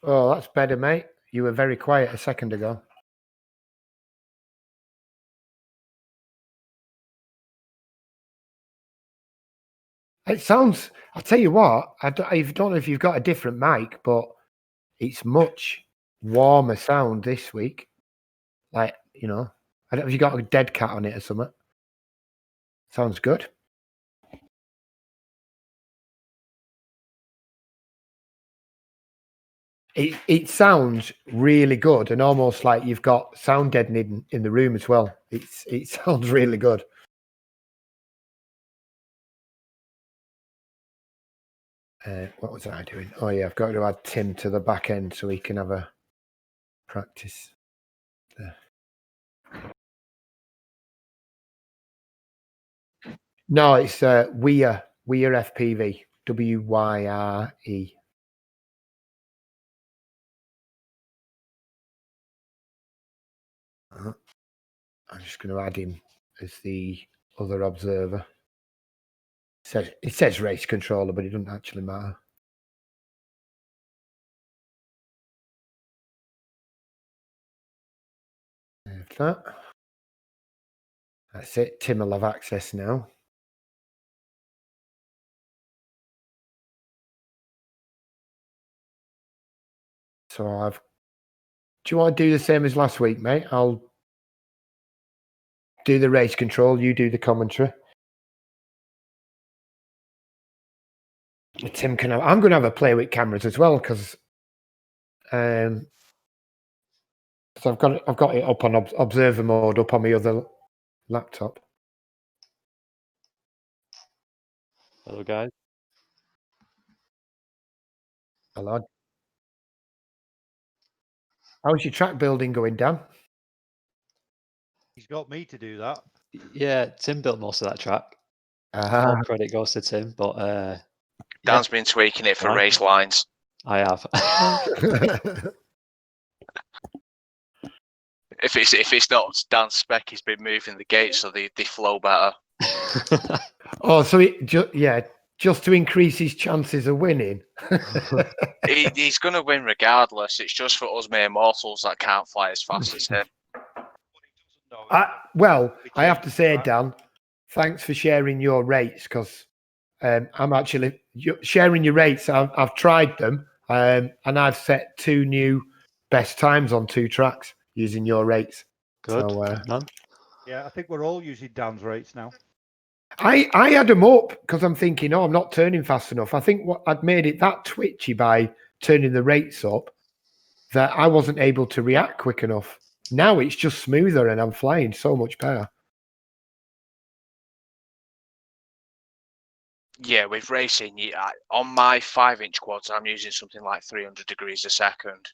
Oh, that's better, mate. You were very quiet a second ago. It sounds. I'll tell you what. I don't know if you've got a different mic, but it's much warmer sound this week. Like, you know, I don't. Have you got a dead cat on it or something? Sounds good. It sounds really good, and almost like you've got sound deadening in the room as well. It sounds really good. What was I doing? Oh yeah, I've got to add Tim to the back end so he can have a practice there. No, it's Weir FPV, WYRE. I'm just going to add him as the other observer. It says race controller, but it doesn't actually matter. There's that. That's it. Tim will have access now. So do you want to do the same as last week, mate? I'll do the race control. You do the commentary. Tim can have. I'm going to have a play with cameras as well because I've got it up on observer mode up on my other laptop. Hello, guys. Hello. How's your track building going, Dan? He's got me to do that. Yeah, Tim built most of that track. Uh-huh. All credit goes to Tim, but Dan's been tweaking it for Like race it. lines. I have. If it's not Dan's spec, he's been moving the gates so they flow better. Oh, so just to increase his chances of winning. He's going to win regardless. It's just for us mere mortals that can't fly as fast as him. I have to say, Dan, thanks for sharing your rates because I'm actually sharing your rates. I've tried them and I've set 2 new best times on 2 tracks using your rates. Good. So, Yeah, I think we're all using Dan's rates now. I had them up because I'm thinking, I'm not turning fast enough. I think I'd made it that twitchy by turning the rates up that I wasn't able to react quick enough. Now it's just smoother and I'm flying so much better. Yeah, with racing, on my 5-inch quads, I'm using something like 300 degrees a second.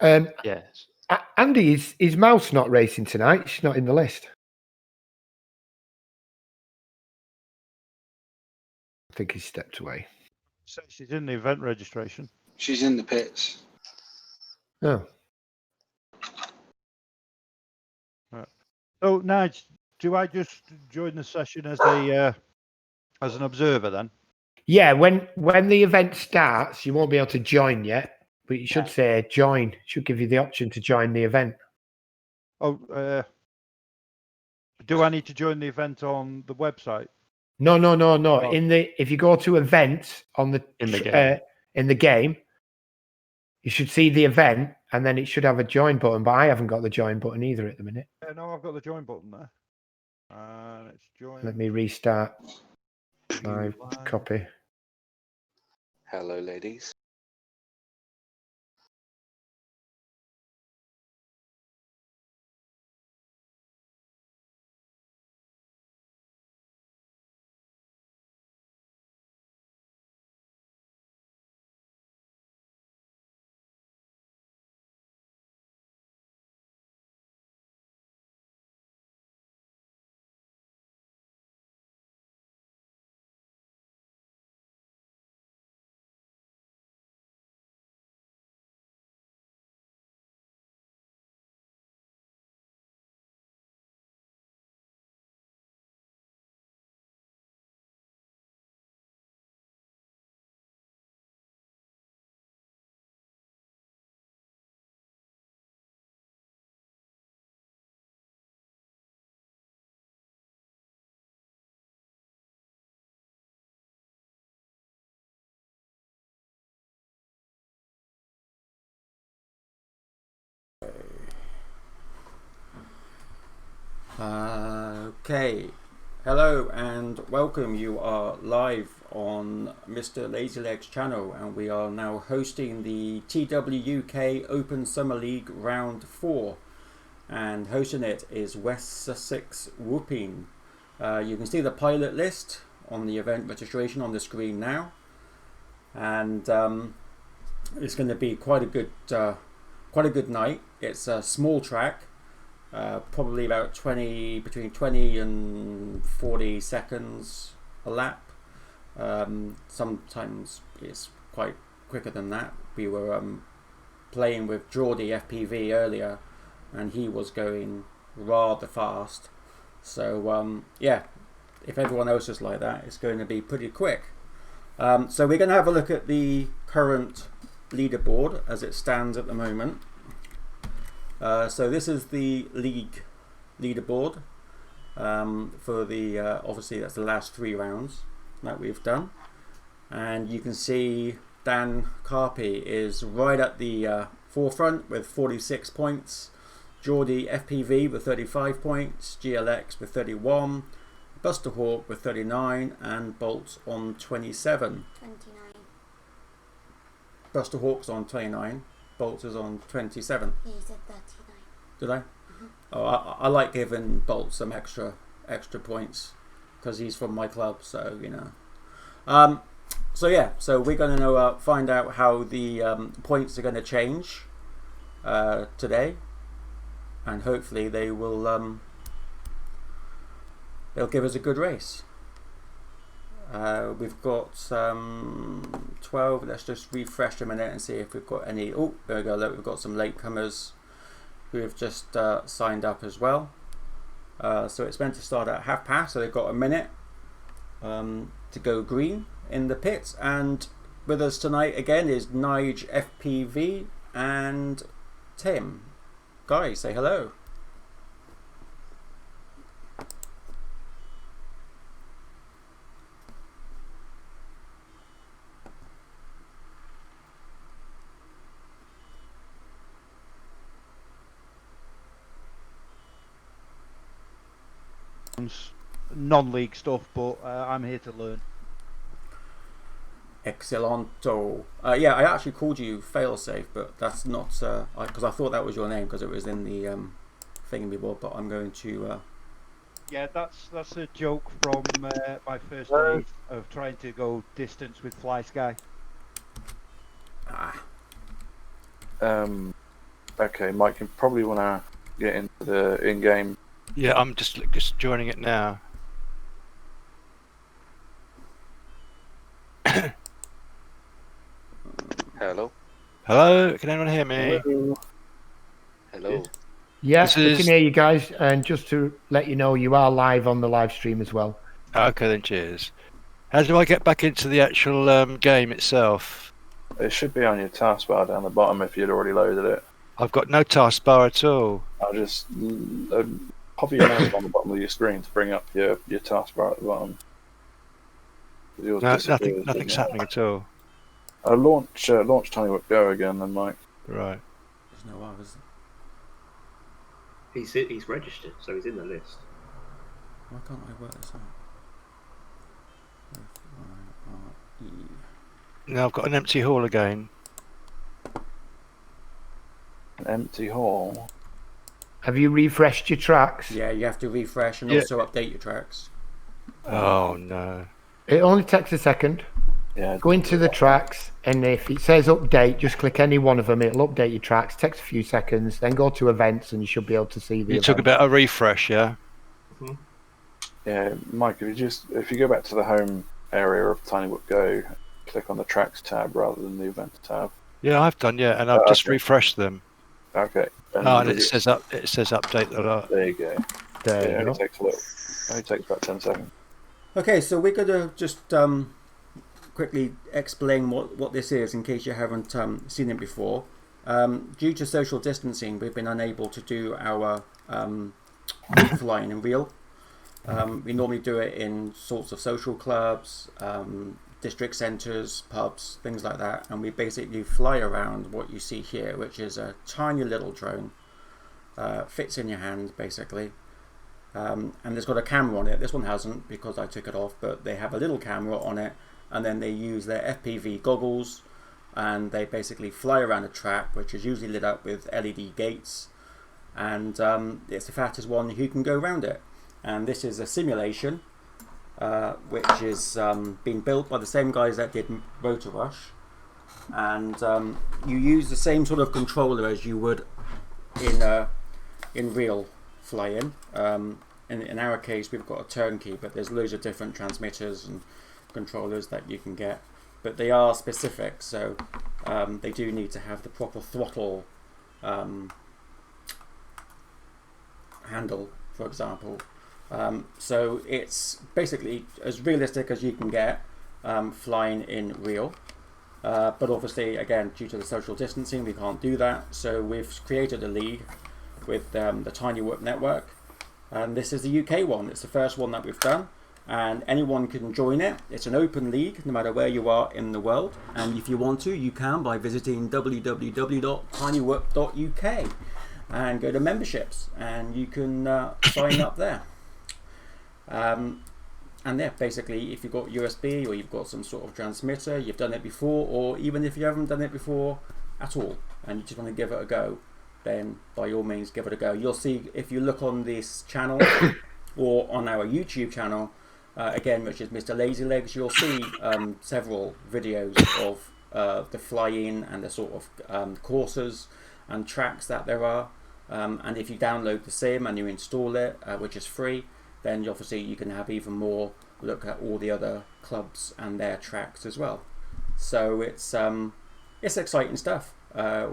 Yes. Andy, is Mouse not racing tonight? She's not in the list. I think he's stepped away. So she's in the event registration. She's in the pits. Oh. Right. So, Nige, do I just join the session as an observer then? Yeah, when the event starts, you won't be able to join yet, but you should say join. It should give you the option to join the event. Oh, do I need to join the event on the website? No. Oh. If you go to events in the game, you should see the event, and then it should have a join button. But I haven't got the join button either at the minute. Yeah, no, I've got the join button there. Let's join. Let me restart my copy. Hello, ladies. Okay, hello and welcome. You are live on Mr. Lazylegs channel, and we are now hosting the TWUK Open Summer League Round 4, and hosting it is West Sussex Whooping. You can see the pilot list on the event registration on the screen now, and it's going to be quite a good night. It's a small track. Probably about between 20 and 40 seconds a lap. Sometimes it's quite quicker than that. We were playing with Geordie FPV earlier, and he was going rather fast. So yeah, if everyone else is like that, it's going to be pretty quick. So we're going to have a look at the current leaderboard as it stands at the moment. So this is the league leaderboard for the obviously that's the last 3 rounds that we've done, and you can see Dan Carpy is right at the forefront with 46 points, Geordie FPV with 35 points, GLX with 31, Buster Hawk with 39, and Bolt on 27. 29. Buster Hawk's on 29. Bolt is on 27. He said 39. Did I? Oh, I like giving Bolt some extra points because he's from my club, so you know. So yeah, so we're going to find out how the points are going to change today, and hopefully they will they'll give us a good race. We've got 12. Let's just refresh a minute and see if we've got any. Oh, there we go. Look, we've got some latecomers who have just signed up as well. So it's meant to start at past, so they've got a minute to go green in the pits. And with us tonight again is Nige FPV and Tim. Guys, say hello. Non-league stuff, but I'm here to learn. Excellento. Yeah, I actually called you Failsafe, but that's not because I thought that was your name because it was in the thingy-bob. But I'm going to. Yeah, that's a joke from my first day of trying to go distance with Fly Sky. Okay, Mike, you probably want to get into the in-game. Yeah, I'm just joining it now. Hello. Hello, can anyone hear me? Hello. Yes, we can hear you guys. And just to let you know, you are live on the live stream as well. Okay, then cheers. How do I get back into the actual game itself? It should be on your taskbar down the bottom if you'd already loaded it. I've got no taskbar at all. I'll just pop your mouse on the bottom of your screen to bring up your taskbar at the bottom. No, nothing's happening at all. Launch TinyWhip Go again then, Mike. Right. There's no R, is there? He's registered, so he's in the list. Why can't I work this out? F-I-R-E. Now I've got an empty hall again. An empty hall? Have you refreshed your tracks? Yeah, you have to refresh and also update your tracks. Oh no. It only takes a second. Yeah. Go into the tracks, and if it says update, just click any one of them. It'll update your tracks. Takes a few seconds. Then go to events, and you should be able to see the. You talk about a refresh, yeah. Mm-hmm. Yeah, Mike. If you go back to the home area of TinyWhip Go, click on the tracks tab rather than the events tab. Yeah, I've done, yeah, and I've just refreshed them. Okay. And it says update a lot. There you go. There you go. It only takes about 10 seconds. Okay, so we're going to just quickly explain what this is in case you haven't seen it before. Due to social distancing, we've been unable to do our flying in real. We normally do it in sorts of social clubs, district centres, pubs, things like that, and we basically fly around what you see here, which is a tiny little drone, fits in your hand basically, and it's got a camera on it. This one hasn't because I took it off, but they have a little camera on it, and then they use their FPV goggles, and they basically fly around a track, which is usually lit up with LED gates, and it's the fastest one who can go around it. And this is a simulation, which is being built by the same guys that did Rotor Rush, and you use the same sort of controller as you would in real flying. In our case, we've got a turnkey, but there's loads of different transmitters and controllers that you can get, but they are specific, so they do need to have the proper throttle handle, for example. So it's basically as realistic as you can get flying in real, but obviously, again, due to the social distancing, we can't do that, so we've created a league with the Tiny Whoop Network, and this is the UK one. It's the first one that we've done, and anyone can join it. It's an open league no matter where you are in the world, and if you want to, you can by visiting www.tinywhoop.uk and go to memberships, and you can sign up there. And yeah, basically, if you've got USB or you've got some sort of transmitter, you've done it before, or even if you haven't done it before at all and you just want to give it a go, then by all means give it a go. You'll see, if you look on this channel or on our YouTube channel, again, which is Mr. Lazy Legs, you'll see several videos of the fly-in and the sort of courses and tracks that there are. And if you download the sim and you install it, which is free, then obviously you can have even more look at all the other clubs and their tracks as well. So it's exciting stuff.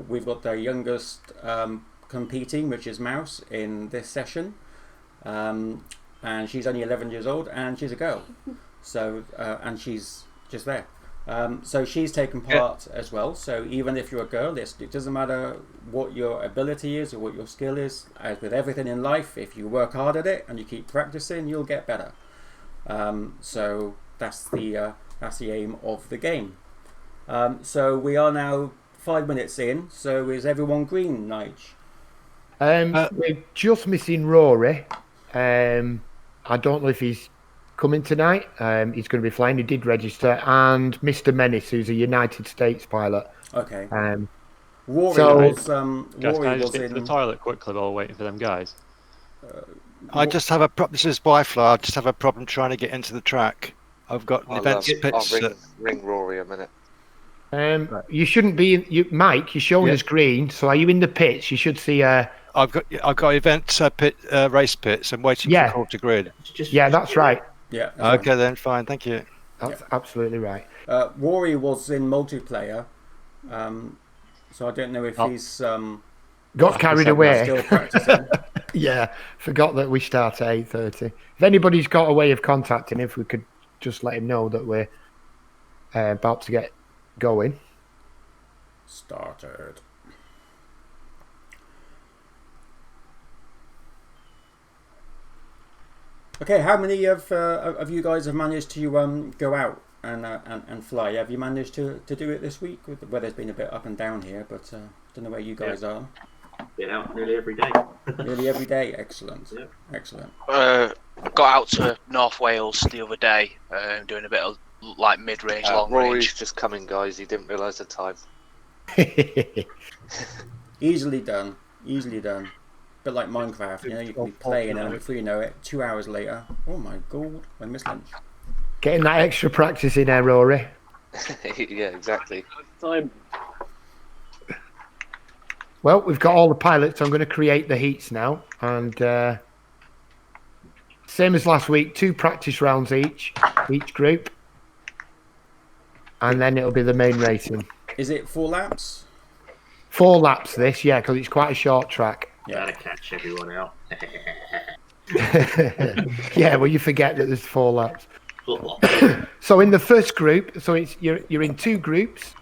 We've got the youngest competing, which is Mouse, in this session, and she's only 11 years old, and she's a girl. So and she's just there. So she's taken part as well. So even if you're a girl, it doesn't matter what your ability is or what your skill is. As with everything in life, if you work hard at it and you keep practicing, you'll get better. So that's the aim of the game. So we are now 5 minutes in. So is everyone green, Nige? We're just missing Rory. I don't know if he's coming tonight. He's going to be flying. He did register, and Mr. Menace, who's a United States pilot. Okay. Rory Guys, Rory can I was just get to the in. toilet quickly while we're waiting for them guys? I just have a problem. This is Byfly. I just have a problem trying to get into the track. I've got an events pitch. I'll ring Rory a minute. You shouldn't be. Mike, you're showing us green. So are you in the pits? You should see. I've got events race pits. I'm waiting for call to grid. Yeah, that's right. Yeah. Okay, then fine. Thank you. That's absolutely right. Rory was in multiplayer, so I don't know if he's got carried away. Still practicing. Yeah, forgot that we start at 8:30. If anybody's got a way of contacting, if we could just let him know that we're about to get going. Started. Okay, how many of you guys have managed to go out and fly? Have you managed to do it this week? The weather's been a bit up and down here, but don't know where you guys are. Been out nearly every day. Nearly every day, excellent. Yeah. Excellent. Got out to North Wales the other day, doing a bit of like mid-range, long Rory's range. just coming, guys. He didn't realise the time. Easily done. Easily done. Bit like Minecraft, you know, you can be playing and before you know it, 2 hours later, oh my god, I missed lunch. Getting that extra practice in there, Rory. Yeah, exactly. Time. Well, we've got all the pilots. I'm going to create the heats now, and same as last week, 2 practice rounds each group, and then it'll be the main racing. Is it 4 laps? 4 laps this, yeah, because it's quite a short track. Yeah, to catch everyone out. Yeah, well, you forget that there's 4 laps. So in the first group, so it's you're in 2 groups.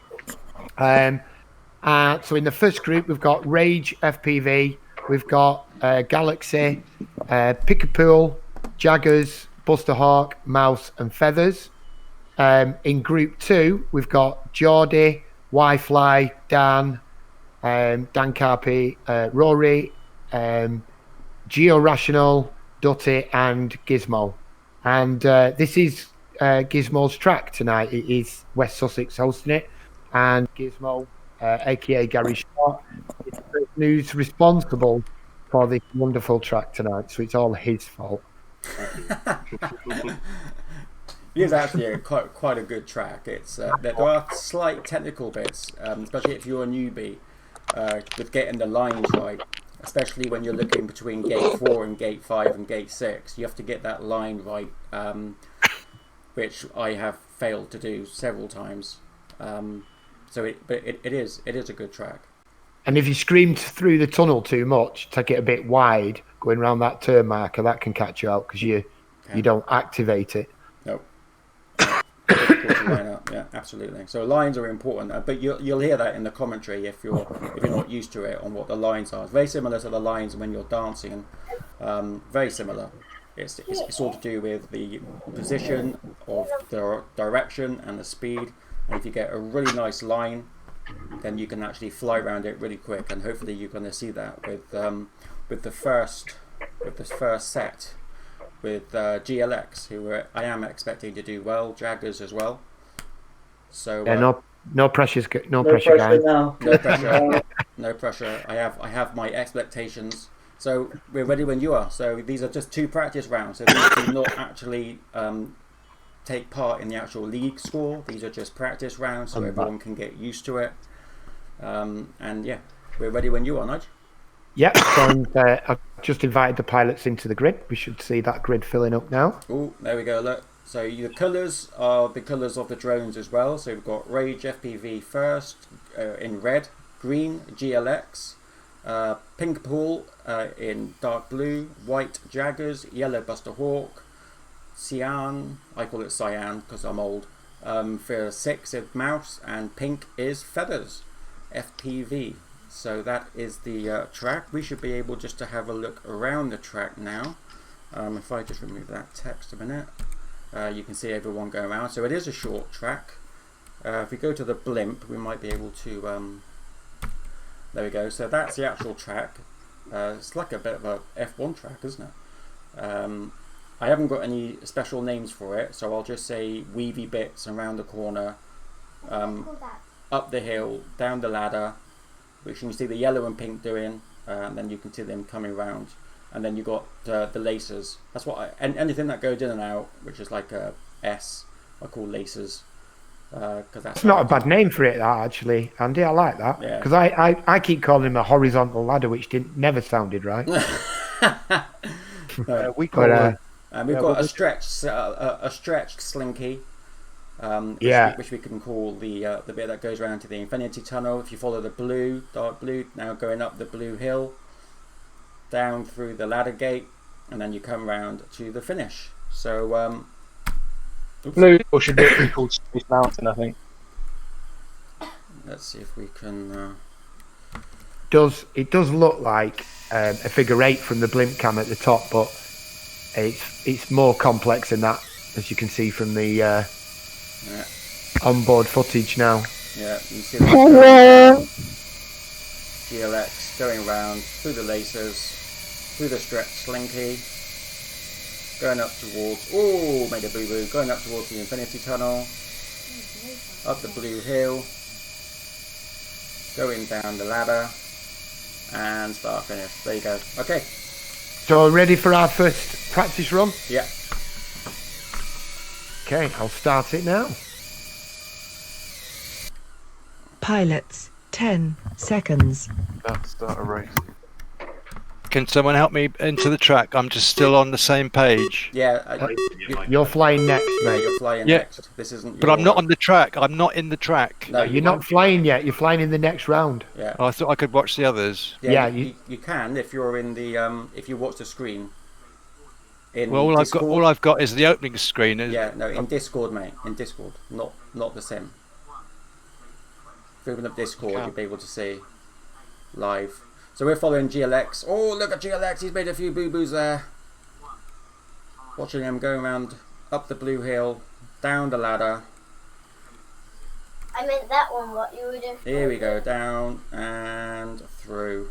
So in the first group, we've got Rage FPV, we've got Galaxy, Pick-a-Pool, Jaggers, Buster Hawk, Mouse, and Feathers. In group 2, we've got Geordie, Yfly, Dan, Dan Carpy, Rory, Georational, Dutty, and Gizmo. And this is Gizmo's track tonight. It is West Sussex hosting it, and Gizmo, aka Gary Short, is the person who's responsible for this wonderful track tonight. So it's all his fault. It is actually quite a good track. It's there are slight technical bits, especially if you're a newbie, with getting the lines right. Especially when you're looking between gate 4 and gate 5 and gate 6, you have to get that line right, which I have failed to do several times. But it is a good track. And if you scream through the tunnel too much, take it a bit wide, going around that turn marker, that can catch you out because you don't activate it. Nope. Line up. Yeah, absolutely. So lines are important, but you'll hear that in the commentary if you're not used to it on what the lines are. It's very similar to the lines when you're dancing. Very similar. It's all to do with the position of the direction and the speed. And if you get a really nice line, then you can actually fly around it really quick. And hopefully you're going to see that with the first set. With GLX, who I am expecting to do well, Jaggers as well. So no pressure, guys. Now. No pressure, no pressure. I have my expectations. So we're ready when you are. So these are just 2 practice rounds. So these do not actually take part in the actual league score. These are just practice rounds, so everyone can get used to it. And yeah, we're ready when you are, Nige. Yep, and I've just invited the pilots into the grid. We should see that grid filling up now. Oh, there we go, look. So the colours are the colours of the drones as well. So we've got Rage FPV first in red, green GLX, pink Pool in dark blue, white Jaggers, yellow Buster Hawk, cyan, I call it cyan because I'm old, for 6 is Mouse, and pink is Feathers FPV. So that is the track. We should be able just to have a look around the track now. If I just remove that text a minute, you can see everyone going around. So it is a short track. If we go to the blimp, we might be able to... there we go. So that's the actual track. It's like a bit of a F1 track, isn't it? I haven't got any special names for it, so I'll just say weavy bits around the corner, up the hill, down the ladder, which you can see the yellow and pink doing, and then you can see them coming around, and then you got the lasers. That's what and anything that goes in and out, which is like a S, I call lasers. Because that's It's not a bad name for it, that, actually, Andy. I like that because I keep calling him a horizontal ladder, which never sounded right. We call it. And we've got a stretched slinky. Which we can call the bit that goes around to the Infinity Tunnel. If you follow the blue, dark blue, now going up the blue hill, down through the ladder gate, and then you come round to the finish. So blue should be called Space Mountain, I think. Let's see if we can. It does look like a figure 8 from the blimp cam at the top, but it's more complex than that, as you can see from the onboard footage now. Yeah, you see the GLX going around through the lasers, through the stretch slinky, going up towards, made a boo-boo, going up towards the Infinity Tunnel, up the blue hill, going down the ladder, and start finish. There you go. Okay. So ready for our first practice run? Yeah. Okay, I'll start it now. Pilots, 10 seconds. About to start a race. Can someone help me into the track? I'm just still on the same page. Yeah, you're flying next, mate. You're flying next. This isn't. But I'm not on the track. I'm not in the track. No, you're not flying yet. You're flying in the next round. Yeah. Oh, I thought I could watch the others. Yeah, you can if you're in the if you watch the screen. Well, all I've got is the opening screen. In Discord, mate. In Discord, not the sim. If you open up Discord, you'll be able to see live. So we're following GLX. Oh, look at GLX. He's made a few boo-boos there. Watching him going around up the blue hill, down the ladder. I meant that one, what you were doing. Here we go, down and through.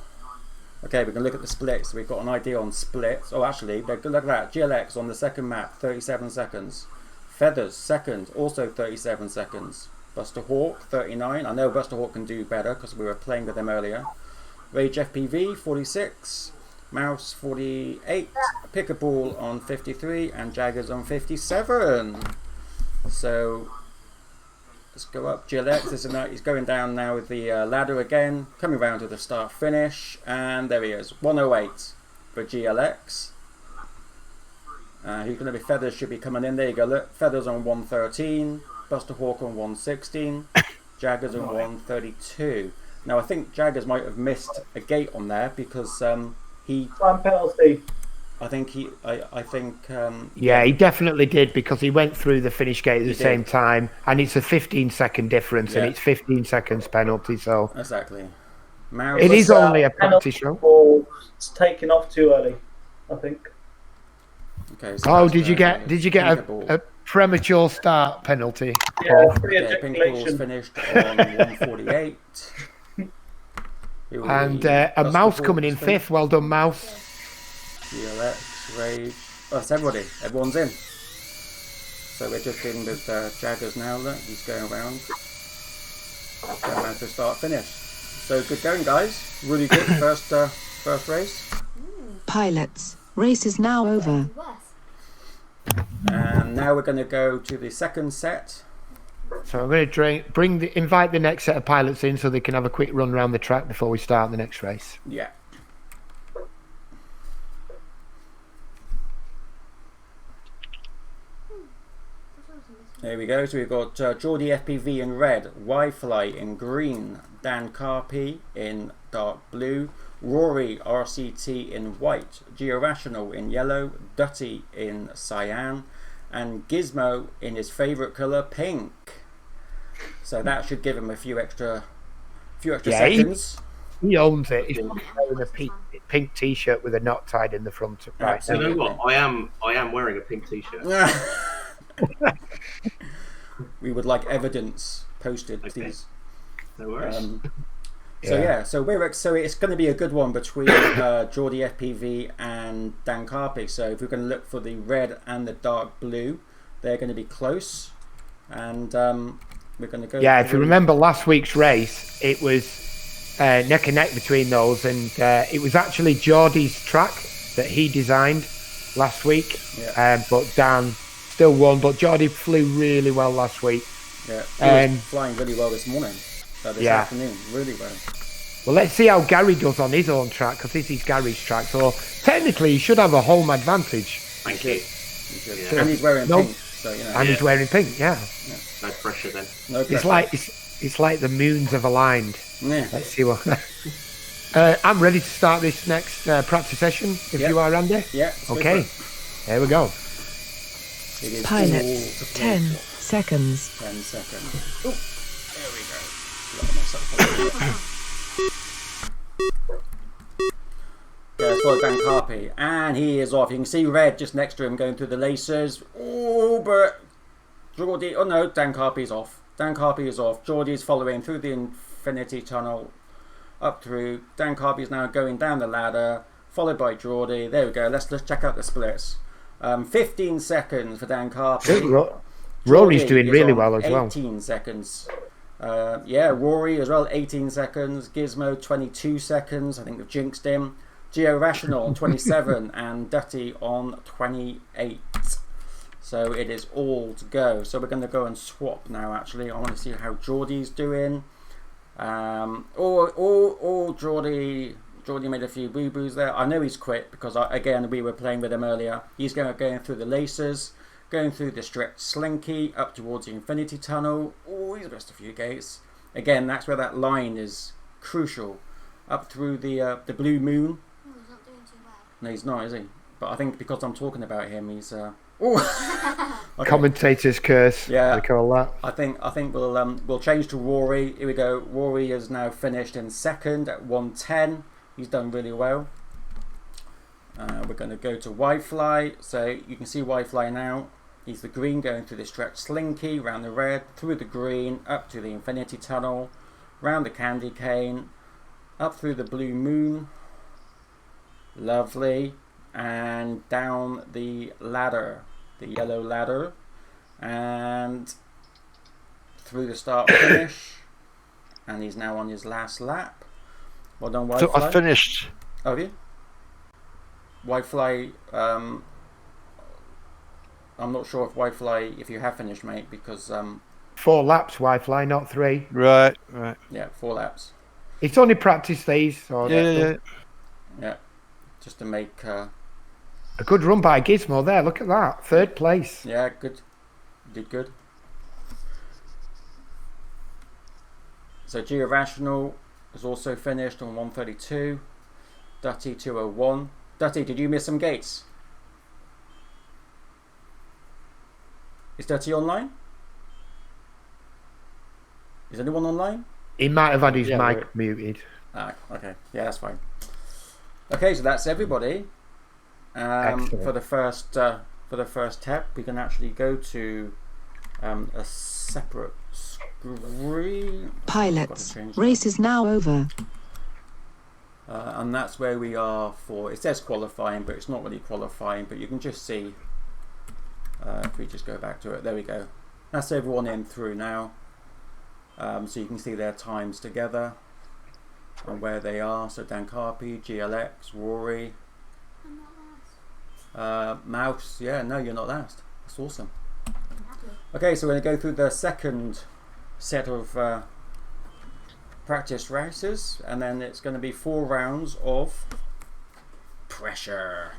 Okay, we can look at the splits. We've got an idea on splits. Oh, actually, look at that. GLX on the second map, 37 seconds. Feathers, second, also 37 seconds. Buster Hawk, 39. I know Buster Hawk can do better because we were playing with him earlier. Rage FPV, 46. Mouse, 48. Pickleball on 53. And Jaggers on 57. So, let's go up. GLX, he's going down now with the ladder again. Coming round to the start finish. And there he is. 108 for GLX. Who's going to be Feathers should be coming in. There you go. Look, Feathers on 113. Buster Hawk on 116. Jaggers on 132. Now I think Jaggers might have missed a gate on there because he. Time penalty. I think he. I think. Yeah, he definitely did because he went through the finish gate at the same time, and it's a 15-second difference, and it's 15 seconds penalty. So exactly. It is only a practice run. It's taken off too early, I think. Okay. So did you get a premature start penalty? Yeah, Pinkball's finished on 148. And a Mouse coming in fifth. Well done, Mouse. GLX, Rage. Oh, it's everybody. Everyone's in. So we're just in with Jaggers now. Look, he's going around. Going around to start finish. So good going, guys. Really good first race. Pilots, race is now over. And now we're going to go to the second set. So I'm going to invite the next set of pilots in so they can have a quick run around the track before we start the next race. Yeah. There we go. So we've got Geordie FPV in red, Y-Fly in green, Dan Carpy in dark blue, Rory RCT in white, Georational in yellow, Dutty in cyan, and Gizmo in his favourite colour, pink. So that should give him a few extra seconds. He owns it. He's wearing a pink t-shirt with a knot tied in the front. Right. You know what? I am wearing a pink t-shirt. We would like evidence posted, please. No worries. So it's going to be a good one between Geordie FPV and Dan Carpy. So if we're going to look for the red and the dark blue, they're going to be close, and we're going to go. Yeah, if you remember last week's race, it was neck and neck between those, and it was actually Geordie's track that he designed last week. Yeah. But Dan still won. But Geordie flew really well last week. Yeah, he was flying really well this morning. This afternoon, really well. Well, let's see how Gary does on his own track, because this is Gary's track. So technically, he should have a home advantage. Thank you. Yeah. And he's wearing pink. So, you know. And he's wearing pink. Yeah. No pressure then. No pressure. It's like the moons have aligned. Yeah. Let's see what. I'm ready to start this next practice session. If you are, Andy. Yeah. Okay. There we go. Pilots, 10 seconds. 10 seconds. Oh, there we go. Yeah, that's for Dan Carpy, and he is off. You can see red just next to him going through the laces. Oh, but Geordie. Oh no, Dan Carpy's off. Dan Carpy is off. Geordie is following through the Infinity Tunnel, up through. Dan Carpy is now going down the ladder, followed by Geordie. There we go. Let's check out the splits. 15 seconds for Dan Carpy. Rory's doing really well as well. 18 seconds. Rory as well, 18 seconds. Gizmo, 22 seconds. I think they've jinxed him. Georational on 27 and Dutty on 28. So it is all to go. So we're going to go and swap now, actually. I want to see how Geordie's doing. Geordie made a few boo-boos there. I know he's quit because, again, we were playing with him earlier. He's going through the laces, going through the stretch slinky up towards the Infinity Tunnel. Oh, he's missed a few gates. Again, that's where that line is crucial. Up through the Blue Moon. Oh, he's not doing too well. No, he's not, is he? But I think because I'm talking about him, he's... Okay. Commentator's curse. Yeah, they call that. I think we'll change to Rory. Here we go. Rory is now finished in second at 110. He's done really well. We're going to go to Y-Fly. So you can see Y-Fly now. He's the green going through the stretch slinky, round the red, through the green, up to the Infinity Tunnel, round the candy cane, up through the Blue Moon, Lovely. And down the ladder, the yellow ladder, and through the start finish. And he's now on his last lap. Well done, So Whitefly. I finished. Oh, have you? Whitefly, I'm not sure if Whitefly, if you have finished, mate, because 4 laps, Wi-Fi, not 3. Right. yeah, 4 laps. It's only practice these. So Yeah, just to make a good run by Gizmo there. Look at that, 3rd place. yeah, good. Did good. So Georational has also finished on 132. Dutty 201. Dutty, did you miss some gates? Is Dutty online? Is anyone online? He might have had his Yeah, mic we're- muted. Ah, okay. Yeah, that's fine. Okay, so that's everybody. Excellent. For the first tab, we can actually go to a separate screen. Pilots, Gotta change race is now over. and that's where we are for. It says qualifying, but it's not really qualifying. But you can just see. If we just go back to it, there we go. That's everyone in through now. So you can see their times together and where they are. So Dan Carpy, GLX, Rory, Mouse. Yeah, no, you're not last. That's awesome. Okay, so we're going to go through the second set of practice races, and then it's going to be 4 rounds of pressure.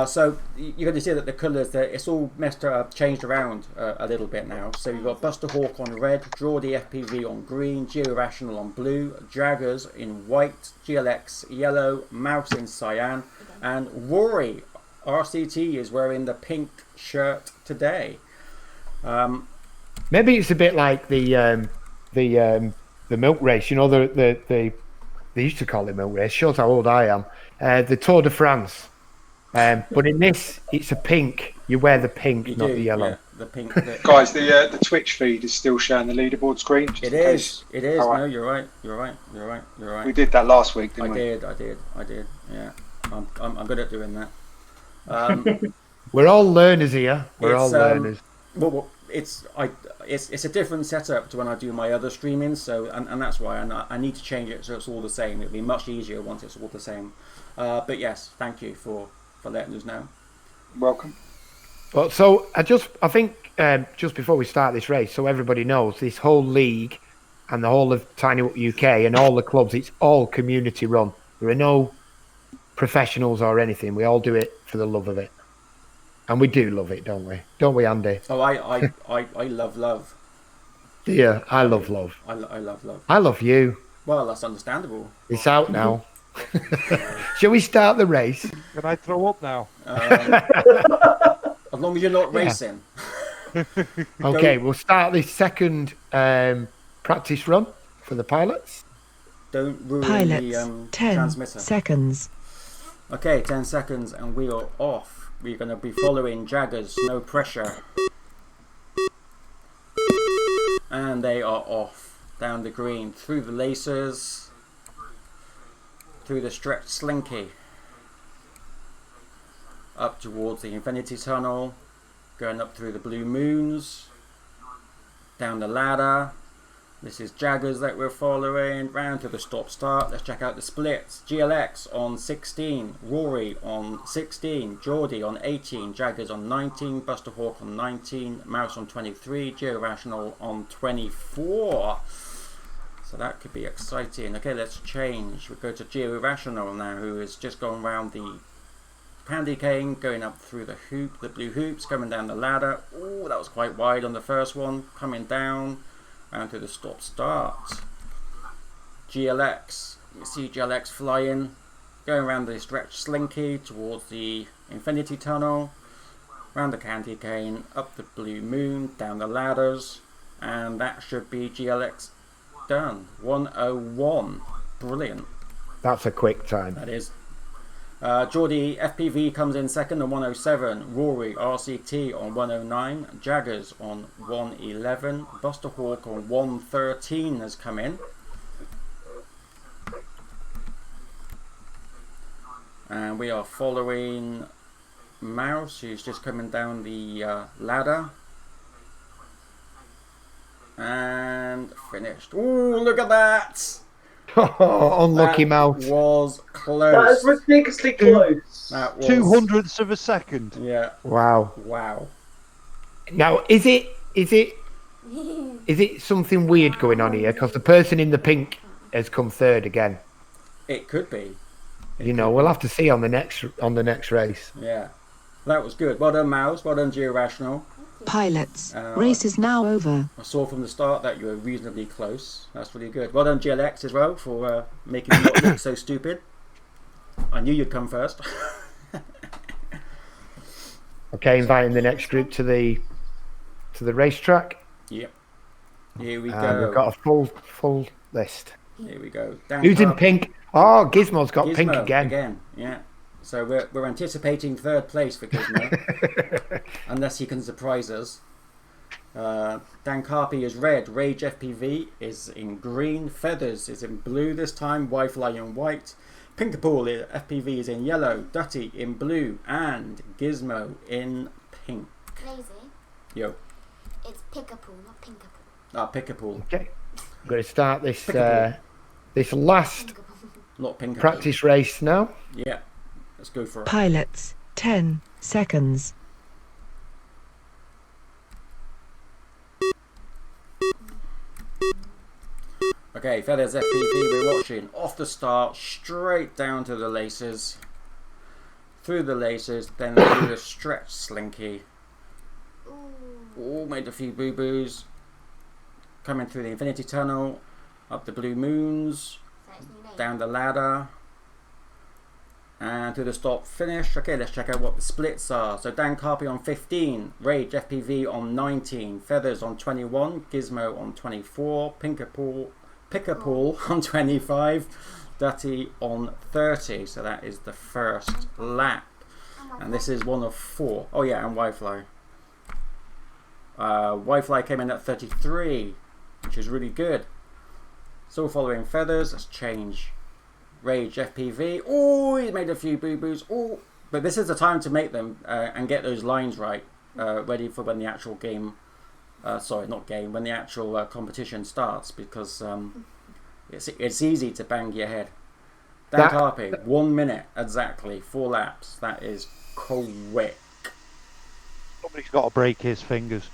So you're going to see that the colours, it's all messed up, changed around a little bit now. So you've got Buster Hawk on red, Geordie FPV on green, Georational on blue, Jaggers in white, GLX yellow, Mouse in cyan, and Rory RCT is wearing the pink shirt today. Maybe it's a bit like the milk race. You know, they used to call it milk race. Shows how old I am. The Tour de France. But in this, it's a pink. You wear the pink, not the yellow. Yeah, the pink. Guys, the Twitch feed is still showing the leaderboard screen. just It in is. case. It is. All right. No, you're right. You're right. You're right. You're right. We did that last week, didn't I we? did. Yeah, I'm good at doing that. We're all learners here. We're all learners. Well, it's a different setup to when I do my other streaming. So and that's why I need to change it so it's all the same. It'll be much easier once it's all the same. But yes, thank you for letting us know. Welcome. But so I think just before we start this race, so everybody knows, this whole league and the whole of Tiny Hut UK and all the clubs, it's all community run. There are no professionals or anything. We all do it for the love of it, and we do love it, don't we? Don't we, Andy? Oh, I love. Yeah, I love love. I love love. I love you. Well, that's understandable. It's out now. Shall we start the race? Can I throw up now? As long as you're not racing. Okay, we'll start this second practice run for the pilots. Don't ruin Pilots, the 10 transmitter. seconds. Okay, 10 seconds and we are off. We're going to be following Jaggers, no pressure. And they are off. Down the green, through the lacers, through the stretched slinky. Up towards the Infinity Tunnel. Going up through the Blue Moons. Down the ladder. This is Jaggers that we're following, round to the stop-start. Let's check out the splits. GLX on 16, Rory on 16, Geordie on 18, Jaggers on 19, Buster Hawk on 19, Mouse on 23, Georational on 24. So that could be exciting. Okay, let's change. We'll go to Georational now, who has just gone round the candy cane, going up through the hoop, the blue hoops, coming down the ladder. Oh, that was quite wide on the first one. Coming down. Round to the stop start. GLX, you see GLX flying, going around the stretch slinky towards the Infinity Tunnel, round the candy cane, up the Blue Moon, down the ladders, and that should be GLX done. 101. Brilliant. That's a quick time. That is. Geordie FPV comes in second on 107, Rory RCT on 109, Jaggers on 111, Buster Hawk on 113 has come in. And And we are following Mouse, who's just coming down the ladder. And finished. Ooh, look at that! Unlucky That Mouse. was close. That is ridiculously close. That was 200ths of a second. Yeah. Wow. Wow. Now, is it something weird going on here? Because the person in the pink has come third again. It could be. We'll have to see on the next race. Yeah. That was good. Well done, Mouse. Well done, Georational. Pilots, race is now over. I saw from the start that you were reasonably close. That's really good. Well done, GLX, as well, for making me not look so stupid. I knew you'd come first. Okay, inviting the next group to the racetrack. Yep. Here we And go. we've got a full list. Here we go. Dan Who's in Carp- pink? Oh, Gizmo's got pink Gizmo again. Yeah. So we're anticipating third place for Gizmo, unless he can surprise us. Dan Carpy is red. Rage FPV is in green. Feathers is in blue this time. Wi-Fi in white. Pinkerpool FPV is in yellow. Dutty in blue, and Gizmo in pink. Lazy. Yo. It's Pickapool, not Pinkapool. Pickerpool. Okay, I'm going to start this last Not Pinkerpool. practice race now. Yeah. Let's go for it. Pilots, 10 seconds. Okay, Feathers FPV, we're watching off the start, straight down to the laces, through the laces, then through the stretch slinky. Ooh, made a few boo-boos. Coming through the infinity tunnel, up the blue moons, down the ladder, and to the stop finish. Okay, let's check out what the splits are. So Dan Carpy on 15, Rage FPV on 19, Feathers on 21, Gizmo on 24, Pickerpool on 25, Dutty on 30. So that is the first lap. And this is one of 4. Oh yeah, and Wi-Fi. Wi-Fi came in at 33, which is really good. Still following Feathers. Let's change Rage FPV. Oh, he made a few boo-boos. Oh, but this is the time to make them and get those lines right, ready for when the actual game. Sorry, not game. When the actual competition starts, because it's easy to bang your head. Dan Carpy, 1 minute exactly, 4 laps. That is quick. Somebody's got to break his fingers.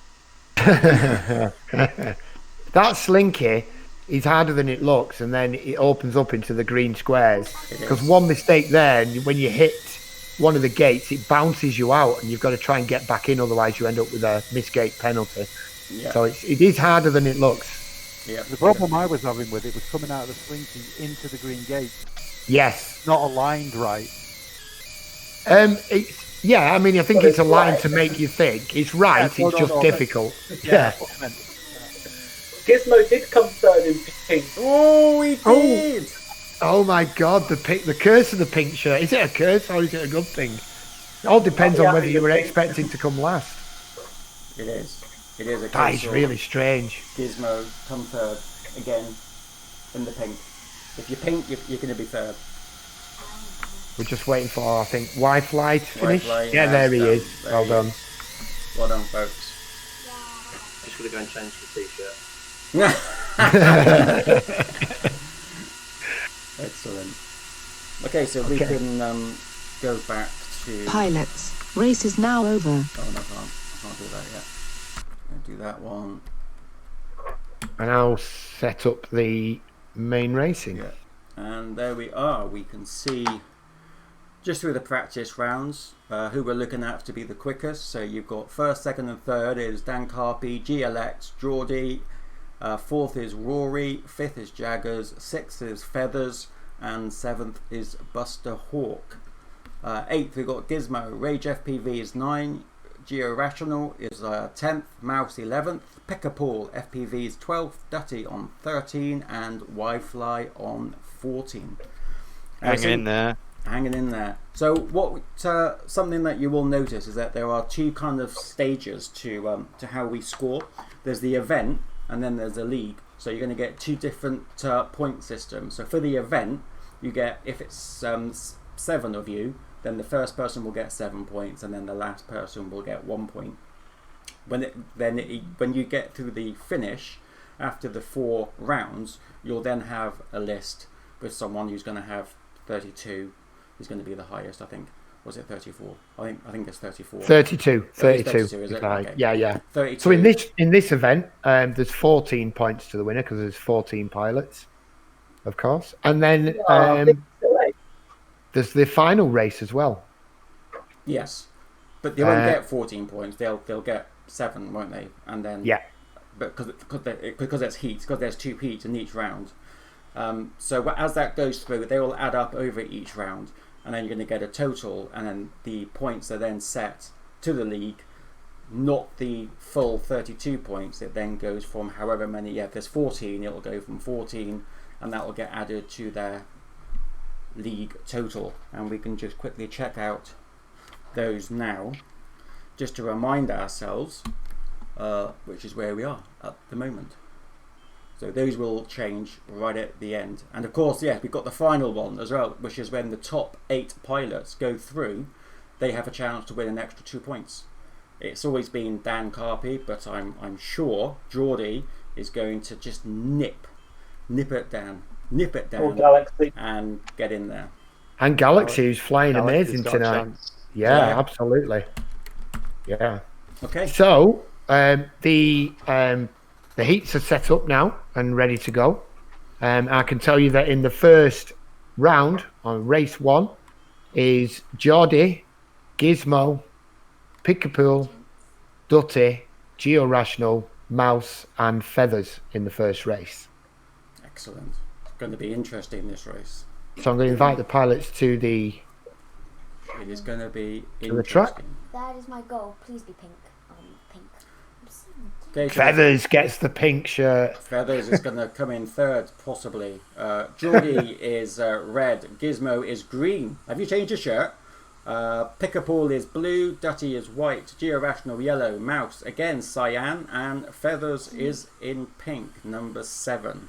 That slinky is harder than it looks, and then it opens up into the green squares. Because one mistake there, when you hit one of the gates, it bounces you out, and you've got to try and get back in, otherwise you end up with a missed gate penalty. Yeah. So it is harder than it looks. Yeah. The problem I was having with it was coming out of the slinky into the green gate. Yes. Not aligned right. Yeah, I mean, I think it's a line to make you think. It's right, it's just difficult. Yeah. Gizmo did come third in pink. Oh, he did! Oh my God, the curse of the pink shirt. Is it a curse or is it a good thing? It all depends on whether you were expecting to come last. It is. It is a That case is of really strange. Gizmo come third again in the pink. If you're pink, you're going to be third. We're just waiting for, I think, Wi-Fi to finish. Wi-Fi, Yeah, there he is. there Well he done. is. Well done, folks. Just gonna go and change the t-shirt. Excellent. Okay, so we can go back to Pilots, race is now over. Oh no, I can't do that yet. I'll do that one. And I'll set up the main racing. Yeah. And there we are. We can see just through the practice rounds who we're looking at to be the quickest. So you've got first, second and third is Dan Carpy, GLX, Geordie. Fourth is Rory. Fifth is Jaggers. Sixth is Feathers. And seventh is Buster Hawk. Eighth we've got Gizmo. Rage FPV is 9. Georational is 10th. Mouse 11th. Pickerpool FPV is 12th. Dutty on 13. And Wi-Fi on 14. Hanging in there. Hanging in there. So what something that you will notice is that there are two kind of stages to how we score. There's the event and then there's the league. So you're going to get two different point systems. So for the event, you get, if it's 7 of you, then the first person will get 7 points, and then the last person will get 1 point. When you get to the finish, after the 4 rounds, you'll then have a list with someone who's going to have 32, who's going to be the highest, I think. Was it 34? I think it's 34. 32. 32. Is it? Right. Okay. Yeah. 32. So in this event, there's 14 points to the winner because there's 14 pilots, of course, and then there's the final race as well. Yes, but they won't get 14 points. They'll get 7, won't they? And then but because it's heats, because there's 2 heats in each round. So as that goes through, they will add up over each round, and then you're going to get a total, and then the points are then set to the league, not the full 32 points. It then goes from however many. Yeah, if there's 14, it'll go from 14, and that will get added to their league total. And we can just quickly check out those now, just to remind ourselves which is where we are at the moment. So those will change right at the end. And of course, yes, we've got the final one as well, which is when the top 8 pilots go through, they have a chance to win an extra 2 points. It's always been Dan Carpy, but I'm sure Geordie is going to just nip it down, and get in there. And Galaxy, who's flying amazing tonight. Yeah, absolutely. Yeah. Okay. So the heats are set up now and ready to go. I can tell you that in the first round on race 1 is Geordie, Gizmo, Pickapool, Dutty, Georational, Mouse, and Feathers in the first race. Excellent. It's going to be interesting, this race. So I'm going to invite the pilots to the. It is going to be the track. That is my goal. Please be pink. Pink. Okay, so Feathers gets the pink shirt. Feathers is going to come in third, possibly. Geordie is red. Gizmo is green. Have you changed your shirt? Pickapool is blue. Dutty is white. Georational yellow. Mouse again cyan, and Feathers is in pink, number 7.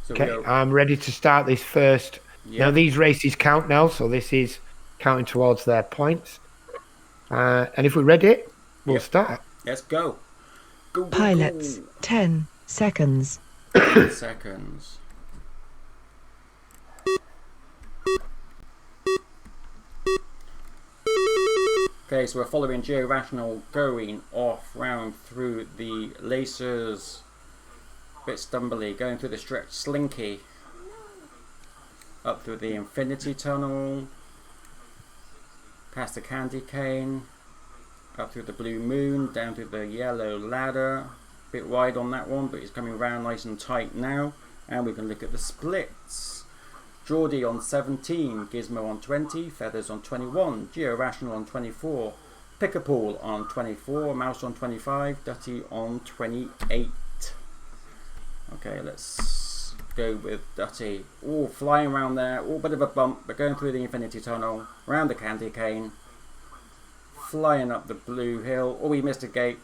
So Okay, I'm ready to start this first. Yeah. Now these races count now, so this is counting towards their points. And if we're ready, we'll start. Let's go. Go, go, Pilots, go. 10 seconds. 10 seconds. Okay, so we're following Georational going off round through the Lacers. Bit stumbly, going through the stretch Slinky. Up through the Infinity Tunnel. Past the Candy Cane. Up through the Blue Moon, down through the Yellow Ladder. Bit wide on that one, but he's coming round nice and tight now. And we can look at the splits. Geordie on 17, Gizmo on 20, Feathers on 21, Georational on 24, Pickapool on 24, Mouse on 25, Dutty on 28. Okay, let's go with Dutty. Oh, flying around there, oh, bit of a bump, but going through the Infinity Tunnel, round the Candy Cane, flying up the Blue Hill. Oh, he missed a gate.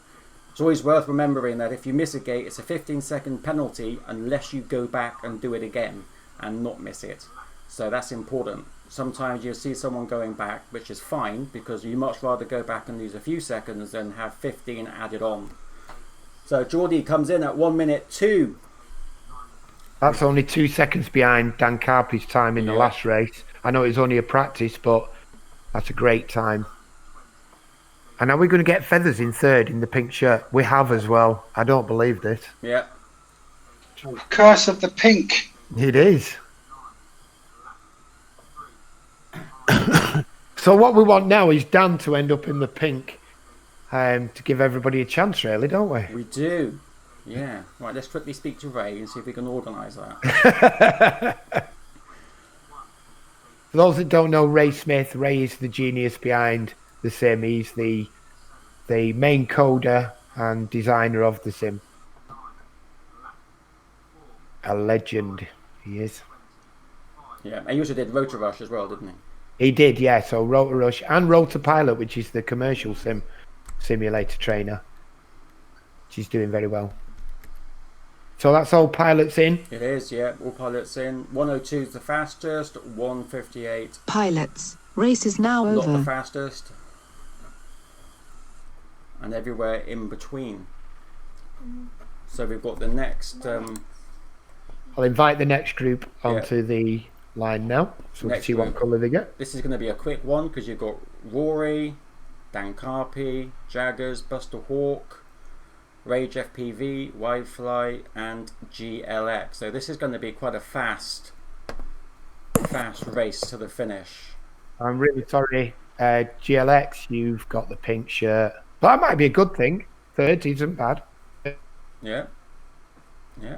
It's always worth remembering that if you miss a gate, it's a 15-second penalty unless you go back and do it again and not miss it. So that's important. Sometimes you'll see someone going back, which is fine, because you much rather go back and lose a few seconds than have 15 added on. So Geordie comes in at 1 minute 2. That's only 2 seconds behind Dan Carpy's time in the last race. I know it was only a practice, but that's a great time. And are we going to get Feathers in third in the pink shirt? We have as well. I don't believe this. Yeah. Curse of the pink. It is. So what we want now is Dan to end up in the pink, to give everybody a chance, really, don't we? We do. Yeah. Right, let's quickly speak to Ray and see if we can organise that. For those that don't know Ray Smith, Ray is the genius behind the sim. He's the main coder and designer of the sim. A legend, he is. Yeah, and he also did Rotor Rush as well, didn't he? He did, yeah. So Rotor Rush and Rotor Pilot, which is the commercial simulator trainer. She's doing very well. So that's all pilots in. It is, yeah. All pilots in. 102 is the fastest. 158. Pilots. Race is now Not the over. fastest. And everywhere in between. So we've got the next. I'll invite the next group onto the line now, so we can Next see what group. colour they get. This is going to be a quick one because you've got Rory, Dan Carpy, Jaggers, Buster Hawk, Rage FPV, Widefly, and GLX. So this is going to be quite a fast race to the finish. I'm really sorry, GLX, you've got the pink shirt. But that might be a good thing. Third isn't bad. Yeah. Yeah.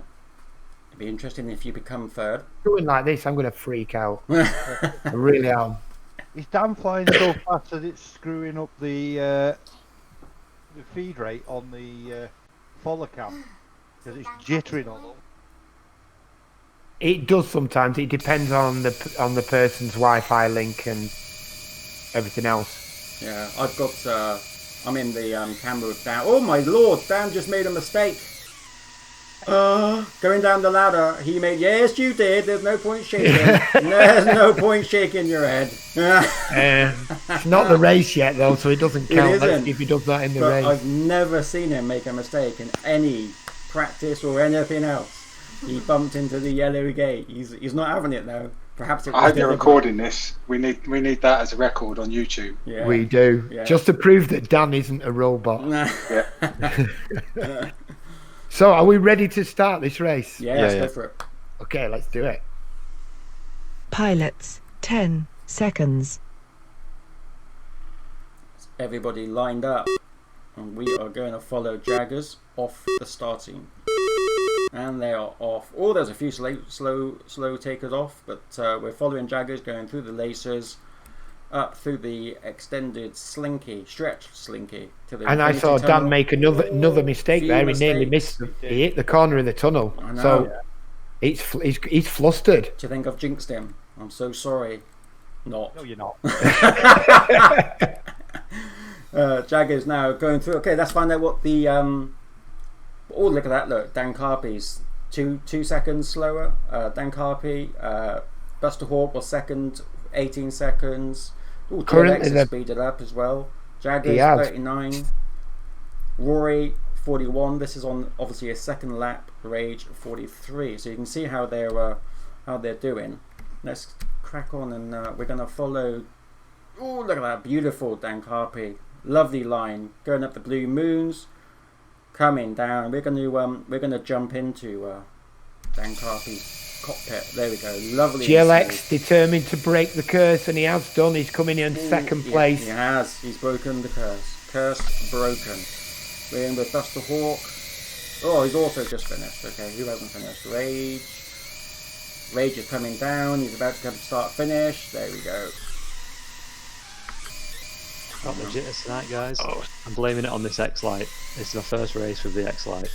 It'd be interesting if you become third. Doing like this, I'm going to freak out. I really am. Is Dan flying so fast that it's screwing up the feed rate on the follow cam? Because it's jittering all over. It does sometimes. It depends on the person's Wi-Fi link and everything else. Yeah, I've got. I'm in the camera with Dan. Oh my lord! Dan just made a mistake. Going down the ladder, he made. Yes, you did. There's no point shaking. There's no point shaking your head. It's not the race yet, though, so it doesn't count. If he does that in the race. I've never seen him make a mistake in any practice or anything else. He bumped into the yellow gate. He's not having it now. Perhaps I hope you're recording this. We need that as a record on YouTube. Yeah. We do. Yeah. Just to prove that Dan isn't a robot. Yeah. So, are we ready to start this race? Yeah, let's go for it. Okay, let's do it. Pilots. 10 seconds. Everybody lined up, and we are going to follow Jaggers off the starting. And they are off. Oh, there's a few slow takers off, but we're following Jaggers, going through the laces, up through the extended stretch slinky. To the And I saw tunnel. Dan make another mistake there. He nearly missed. He hit the corner of the tunnel. I know. So he's flustered. Do you think I've jinxed him? I'm so sorry. Not. No, you're not. Jaggers now going through. Okay, let's find out what the. Oh, look at that! Look, Dan Carpy's 2 seconds slower. Dan Carpy, Buster Hawk was second, 18 seconds. Oh, Currently GLX has speeded up as well. Jaggers 39, Rory 41. This is on obviously a second lap. Rage 43. So you can see how they're doing. Let's crack on, and we're gonna follow. Oh, look at that! Beautiful Dan Carpy. Lovely line going up the Blue Moons. Coming down, we're gonna jump into Dan Carpy's cockpit. There we go, lovely. GLX determined to break the curse, and he has done. He's coming in second place. He has. He's broken the curse. Curse broken. We're in with Buster Hawk. Oh, he's also just finished. Okay, who hasn't finished? Rage. Rage is coming down. He's about to come start finish. There we go. Not the jitters tonight, guys. I'm blaming it on this X-Lite. This is my first race with the X-Lite.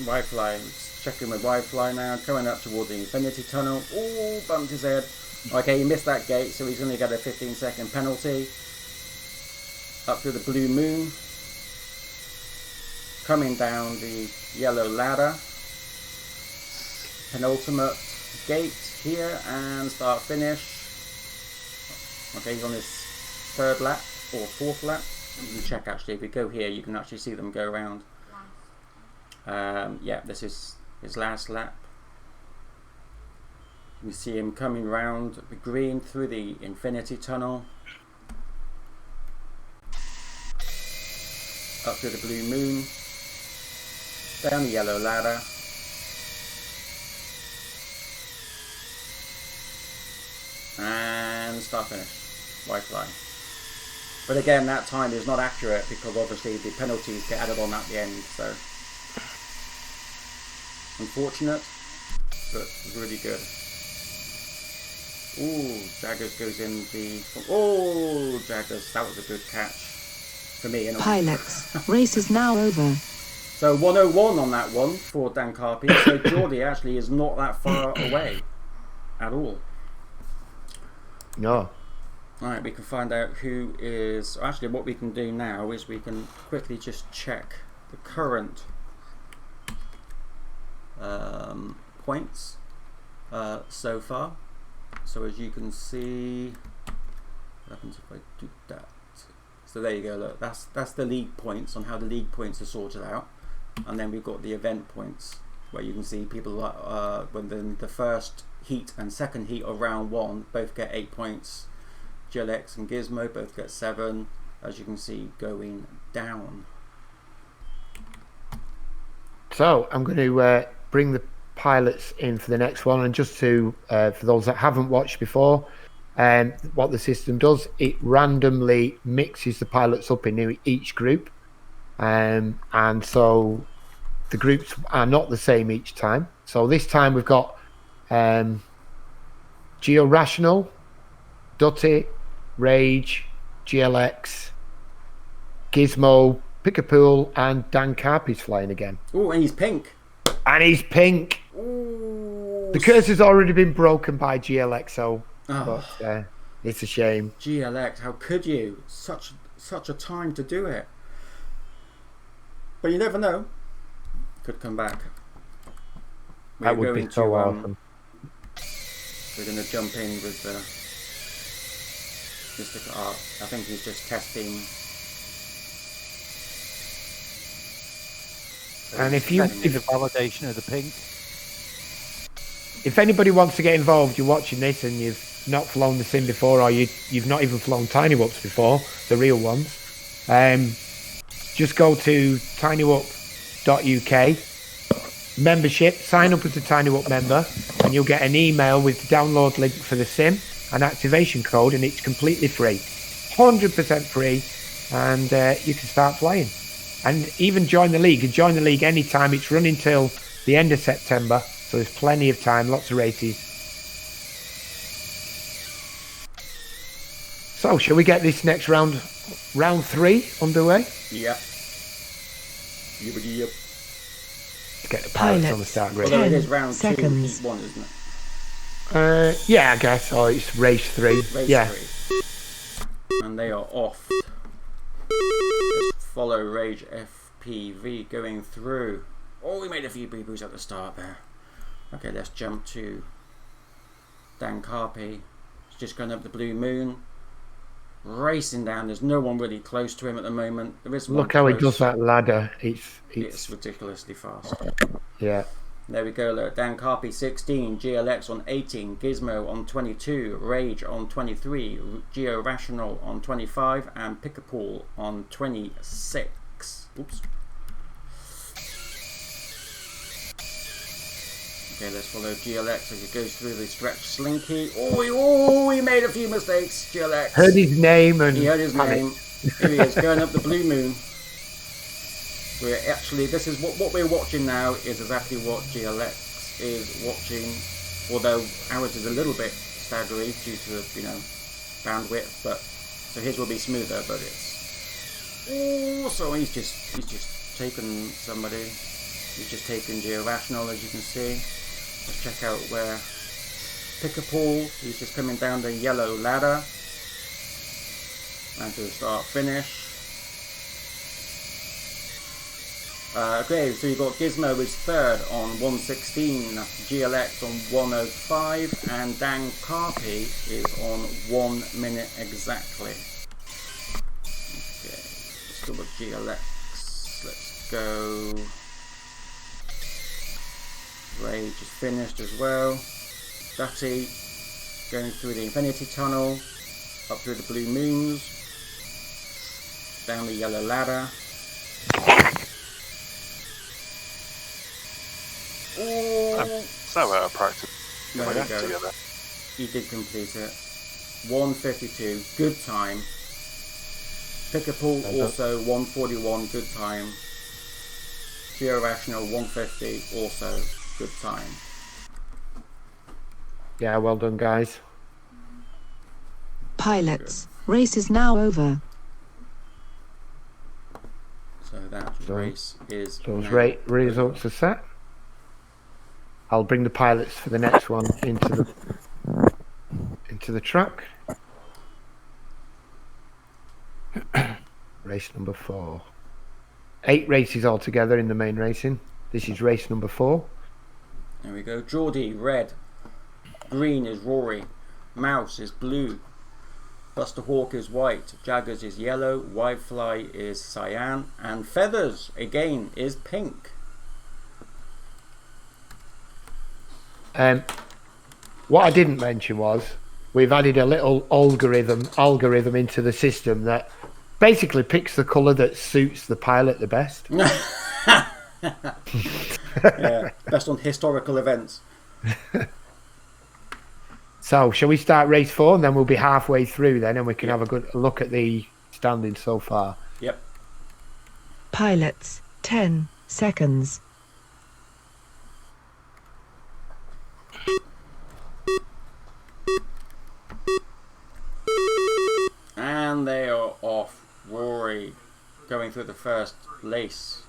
Widefly, checking with Widefly now, coming up toward the Infinity Tunnel. Oh, bumped his head. Okay, he missed that gate, so he's going to get a 15-second penalty. Up through the Blue Moon. Coming down the yellow ladder. Penultimate gate here, and start finish. Okay, he's on his third lap or fourth lap. You can check actually. If we go here, you can actually see them go around. Yeah, this is his last lap. You see him coming round the green through the Infinity Tunnel. Up to the Blue Moon. Down the yellow ladder. And start finish. Widefly. But again, that time is not accurate because obviously the penalties get added on at the end, so unfortunate, but really good. Ooh, Jaggers goes in the. Oh, Jaggers, that was a good catch for me. Anyway. Pilots, race is now over. So 101 on that one for Dan Carpy. So Geordie actually is not that far away at all. No. Right, we can find out who is. Actually, what we can do now is we can quickly just check the current points so far. So as you can see, what happens if I do that? So there you go. Look, that's the league points, on how the league points are sorted out, and then we've got the event points, where you can see people when the first heat and second heat of round 1 both get 8 points. GLX and Gizmo both get 7. As you can see, going down. So I'm going to bring the pilots in for the next one, and just to for those that haven't watched before, what the system does, it randomly mixes the pilots up in each group, and so the groups are not the same each time. So this time we've got Geo Rational, Dutty, Rage, GLX, Gizmo, Pick-a-Pool, and Dan Carpy's flying again. Oh, and he's pink. And he's pink. Ooh. The curse has already been broken by GLX, so but, it's a shame. GLX, how could you? Such a time to do it. But you never know. Could come back. That would be so awesome. We're going to jump in with Mr. Art. I think he's just testing. And if the validation of the pink. If anybody wants to get involved, you're watching this and you've not flown the sim before, or you've not even flown Tiny Whoops before, the real ones, just go to tinywhoop.uk, membership, sign up as a Tiny Whoop member, and you'll get an email with the download link for the sim and activation code, and it's completely free, 100% free, and you can start playing. And even join the league. You join the league anytime. It's running till the end of September, so there's plenty of time, lots of races. So, shall we get this next round 3 underway? Yep. Yep. Let's get the pilots on the start grid. Although it is round 2, heat 1, isn't it? Yeah, I guess. Or it's race 3. Race 3. And they are off. Let's follow Rage FPV going through. Oh, we made a few boo-boos at the start there. Okay, let's jump to Dan Carpy. He's just going up the Blue Moon. Racing down. There's no one really close to him at the moment. There is one Look how close. he does that ladder. It's ridiculously fast. Yeah. There we go. Look, Dan Carpy 16, GLX on 18, Gizmo on 22, Rage on 23, Geo Rational on 25, and Pick-a-Pool on 26. Oops. Okay, let's follow GLX as he goes through the stretch slinky. Oh, he made a few mistakes, GLX. Heard his name and he heard his name. Here he is, going up the Blue Moon. We're actually, this is what we're watching now is exactly what GLX is watching, although ours is a little bit staggery due to bandwidth, but so his will be smoother, but it's so he's just taken somebody. He's just taken Geo Rational, as you can see. Let's check out where Pick-a-Pool. He's just coming down the yellow ladder and to start finish. Okay, so you've got Gizmo is third on 116, GLX on 105, and Dan Carpy is on 1 minute exactly. Okay, let's go with GLX. Let's go. Rage is finished as well. Dutty going through the Infinity Tunnel, up through the Blue Moons, down the yellow ladder. So out of practice. There we go. Together. He did complete it. 1:52, good time. Pick-a-Pool also 1:41, good time. Geo Rational 150, also good time. Yeah, well done, guys. Pilots, race is now over. So that race is. Those results are set. I'll bring the pilots for the next one into the track. Race number 4. 8 races altogether in the main racing. This is race number 4. There we go. Geordie, red. Green is Rory. Mouse is blue. Buster Hawk is white. Jaggers is yellow. Wildfly is cyan. And Feathers, again, is pink. What I didn't mention was we've added a little algorithm into the system that basically picks the colour that suits the pilot the best. Yeah, best on historical events. So, shall we start race 4 and then we'll be halfway through then and we can have a good look at the standings so far. Yep. Pilots, 10 seconds. And they are off. Rory going through the first lace.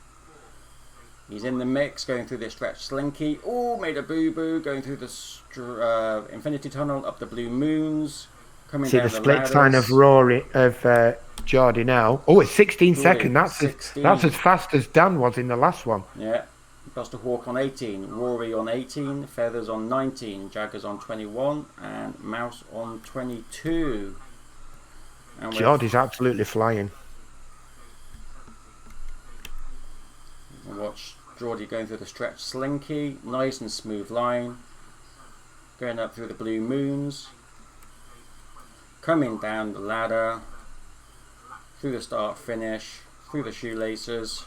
He's in the mix, going through the stretch slinky. Oh, made a boo-boo, going through the infinity tunnel, up the blue moons. Coming See down the split ladders. sign of Rory, of Geordie now. Oh, it's 16 Geordie, seconds. That's 16. that's as fast as Dan was in the last one. Yeah. Buster Hawk on 18, Rory on 18, Feathers on 19, Jaggers on 21, and Mouse on 22. And Geordie's absolutely flying. Watch Geordie going through the stretch slinky, nice and smooth line. Going up through the blue moons. Coming down the ladder. Through the start finish. Through the shoelaces.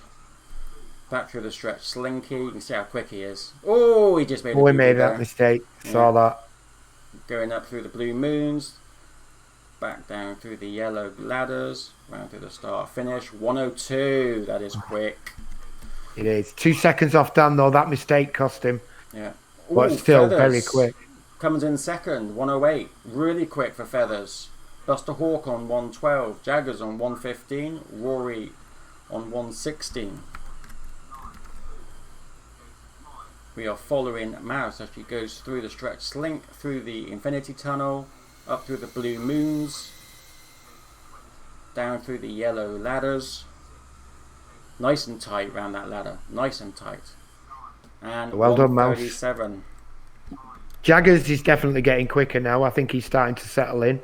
Back through the stretch slinky. You can see how quick he is. Oh, he just made a We boo-boo made there. that mistake. Saw that. Going up through the blue moons. Back down through the yellow ladders. Round through the start finish. 102. That is quick. It is. 2 seconds off Dan though. That mistake cost him. Yeah. But Ooh, still Feathers very quick. Comes in second, 108. Really quick for Feathers. Buster Hawk on 112. Jaggers on 115. Rory on 116. We are following Mouse as she goes through the stretch slink, through the infinity tunnel, up through the blue moons, down through the yellow ladders. Nice and tight round that ladder. Nice and tight. And Well done, Mouse. 137. Jaggers is definitely getting quicker now. I think he's starting to settle in.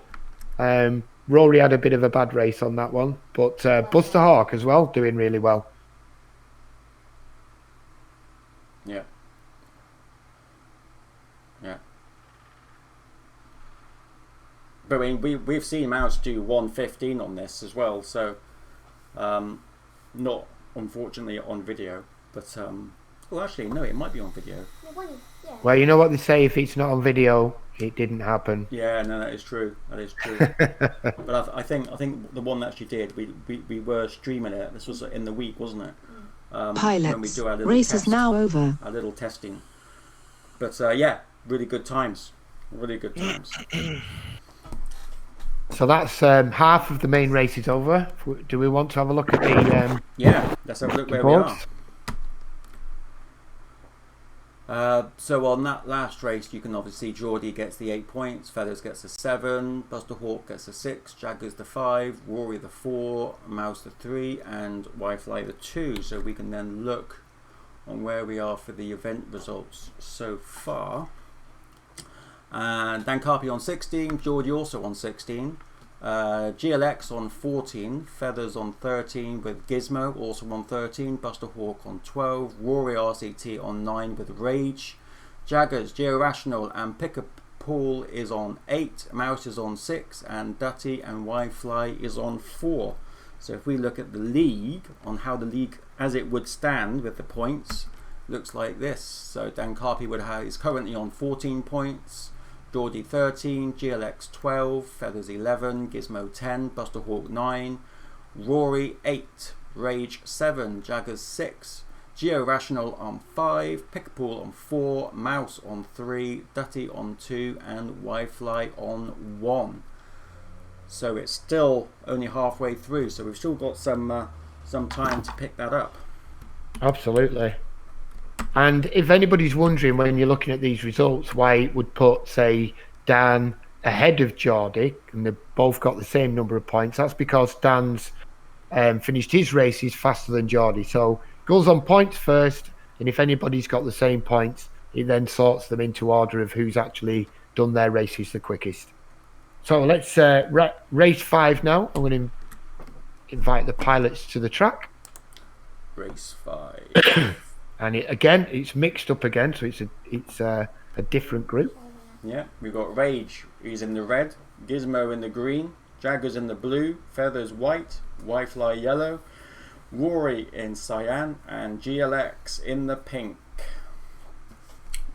Rory had a bit of a bad race on that one, but Buster Hawk as well, doing really well. Yeah. Yeah. But I mean, we've seen Mouse do 115 on this as well, so not unfortunately on video, but well, actually no, it might be on video. Well, you know what they say, if it's not on video, it didn't happen. Yeah, no, that is true. That is true. But I think the one that she did, we were streaming it. This was in the week, wasn't it? When we Pilots, do our little race is test, now over. our little testing. But yeah, really good times. Really good times. So that's half of the main race is over. Do we want to have a look at the Yeah, let's have a look where we boards? are. So on that last race, you can obviously see Geordie gets the 8 points, Feathers gets a 7, Buster Hawk gets a 6, Jaggers the 5, Rory the 4, Mouse the 3, and Wildfly the 2. So we can then look on where we are for the event results so far. And Dan Carpy on 16, Geordie also on 16. GLX on 14, Feathers on 13 with Gizmo also on 13, Buster Hawk on 12, Rory RCT on 9 with Rage, Jaggers, Georational and Pick-a-Pool is on 8, Mouse is on 6, and Dutty and Wildfly is on 4. So if we look at the league, on how the league as it would stand with the points, looks like this. So Dan Carpy is currently on 14 points, Geordie 13, GLX 12, Feathers 11, Gizmo 10, Buster Hawk 9, Rory 8, Rage 7, Jaggers 6, Georational on 5, Pick-a-Pool on 4, Mouse on 3, Dutty on 2, and Wildfly on 1. So it's still only halfway through, so we've still got some time to pick that up. Absolutely. And if anybody's wondering when you're looking at these results why it would put, say, Dan ahead of Geordie, and they've both got the same number of points, that's because Dan's finished his races faster than Geordie. So goes on points first, and if anybody's got the same points, it then sorts them into order of who's actually done their races the quickest. So let's race 5 now. I'm going to invite the pilots to the track. Race 5. And it's mixed up again, so it's a different group. Yeah, we've got Rage, he's in the red, Gizmo in the green, Jaggers in the blue, Feathers white, Wi-Fly yellow, Rory in cyan, and GLX in the pink.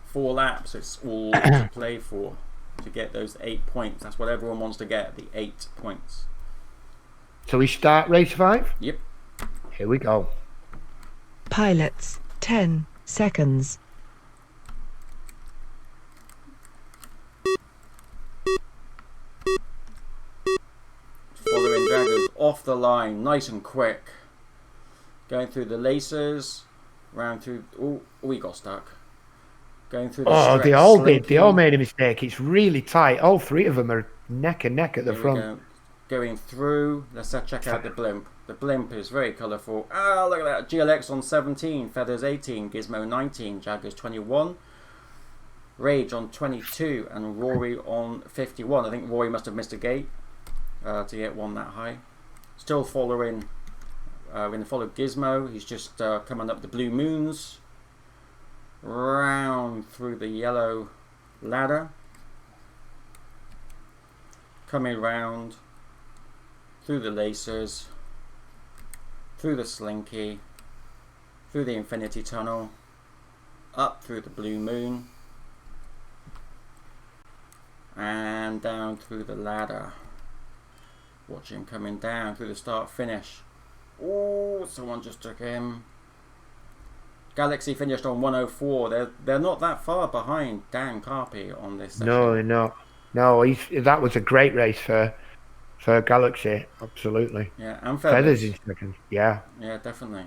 4 laps, it's all to play for to get those 8 points. That's what everyone wants to get, the 8 points. So we start race 5? Yep. Here we go. Pilots, 10 seconds. Following Jaggers off the line, nice and quick. Going through the laces, round through. Oh, we got stuck. Going through the stretch, they all slinky. did. They all made a mistake. It's really tight. All 3 of them are neck and neck at the Here we front. go. Going through, let's check out the blimp. The blimp is very colourful. Ah, look at that. GLX on 17, Feathers 18, Gizmo 19, Jaggers 21, Rage on 22, and Rory on 51. I think Rory must have missed a gate to get one that high. Still following, we're going to follow Gizmo. He's just coming up the blue moons, round through the yellow ladder, coming round through the lasers, through the slinky, through the infinity tunnel, up through the blue moon, and down through the ladder. Watch him coming down through the start finish. Oh, someone just took him. Galaxy finished on 104. They're not that far behind Dan Carpy on this session. No, they're not. No, that was a great race for Galaxy. Absolutely. Yeah, and Feathers in second. Yeah. Yeah, definitely.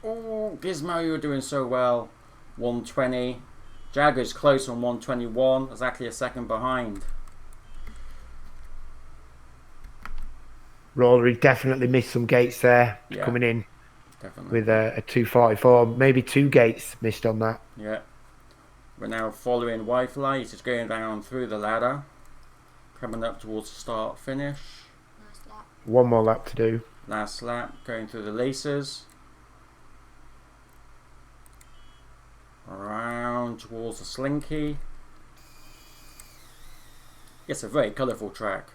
Oh, Gizmo, you were doing so well. 120. Jaggers close on 121. Exactly a second behind. Rory definitely missed some gates there coming in. Definitely. With a 244. Maybe 2 gates missed on that. Yeah. We're now following Wi-Fi. He's just going down through the ladder. Coming up towards the start finish. One more lap to do. Last lap, going through the laces. Around towards the slinky. It's a very colourful track.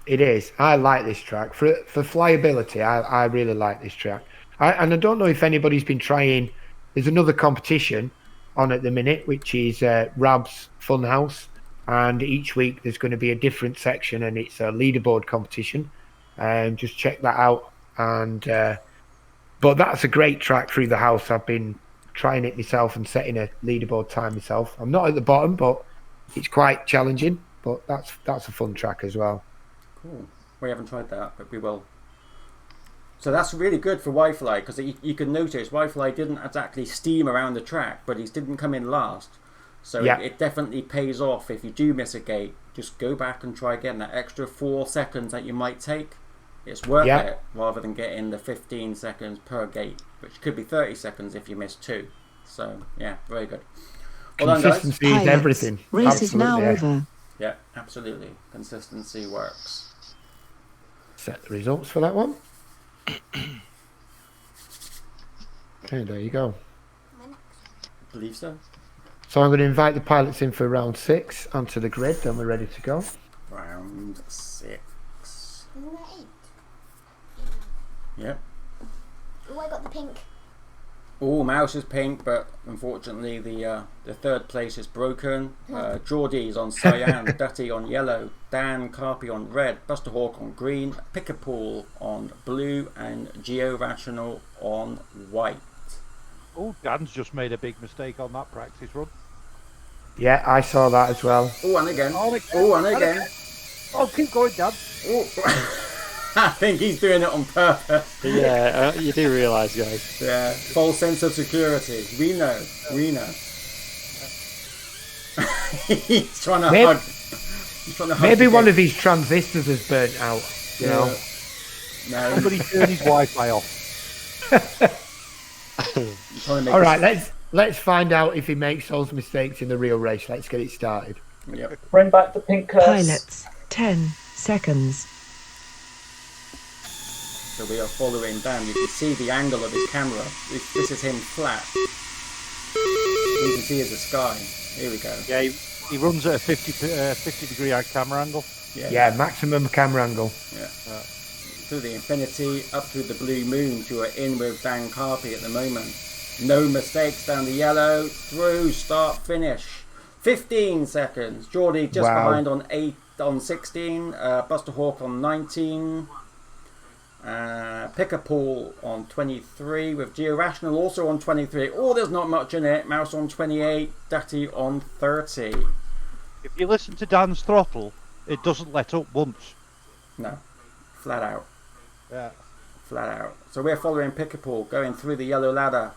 It is. I like this track. For flyability, I really like this track. And I don't know if anybody's been trying. There's another competition on at the minute, which is Rab's Funhouse. And each week there's going to be a different section, and it's a leaderboard competition. Just check that out. And but that's a great track through the house. I've been trying it myself and setting a leaderboard time myself. I'm not at the bottom, but it's quite challenging. But that's a fun track as well. Cool. We haven't tried that, but we will. So that's really good for Wi-Fi, because you can notice Wi-Fi didn't exactly steam around the track, but he didn't come in last. So it definitely pays off. If you do miss a gate, just go back and try again. That extra 4 seconds that you might take, it's worth it, rather than getting the 15 seconds per gate, which could be 30 seconds if you miss 2. So yeah, very good. Well Consistency done, guys. is everything. Race is now over. Yeah, absolutely. Consistency works. Set the results for that one. Okay, there you go. I believe so. So I'm going to invite the pilots in for round 6 onto the grid, then we're ready to go. Round 6. Isn't that 8? Yep. Oh, I got the pink. Oh, Mouse is pink, but unfortunately the 3rd place is broken. Geordie's on cyan, Dutty on yellow, Dan Carpy on red, Buster Hawk on green, Pickapool on blue, and Geo Rational on white. Oh, Dan's just made a big mistake on that practice run. Yeah, I saw that as well. Oh, and again. Oh, and again. Oh, keep going, Dan. Oh. I think he's doing it on purpose. Yeah, you do realise, guys. Yeah, false sense of security. We know. He's trying to hug. He's trying to hug. Maybe one of his transistors has burnt out. You know. No. Somebody turn his Wi-Fi off. All right, let's find out if he makes those mistakes in the real race. Let's get it started. Yep. Bring back the pink curse. Pilots, 10 seconds. So we are following Dan. You can see the angle of his camera. This is him flat. You can see the sky. Here we go. Yeah, he runs at a 50 degree camera angle. Yeah, maximum camera angle. Yeah. Through the infinity, up through the blue moon. You are in with Dan Carpy at the moment. No mistakes down the yellow. Through, start, finish. 15 seconds. Geordie just behind on 16. Buster Hawk on 19. Pick-a-Pool on 23 with Georational also on 23. Oh, there's not much in it. Mouse on 28. Datty on 30. If you listen to Dan's throttle, it doesn't let up once. No. Flat out. Yeah. Flat out. So we're following Pick-a-Pool going through the yellow ladder.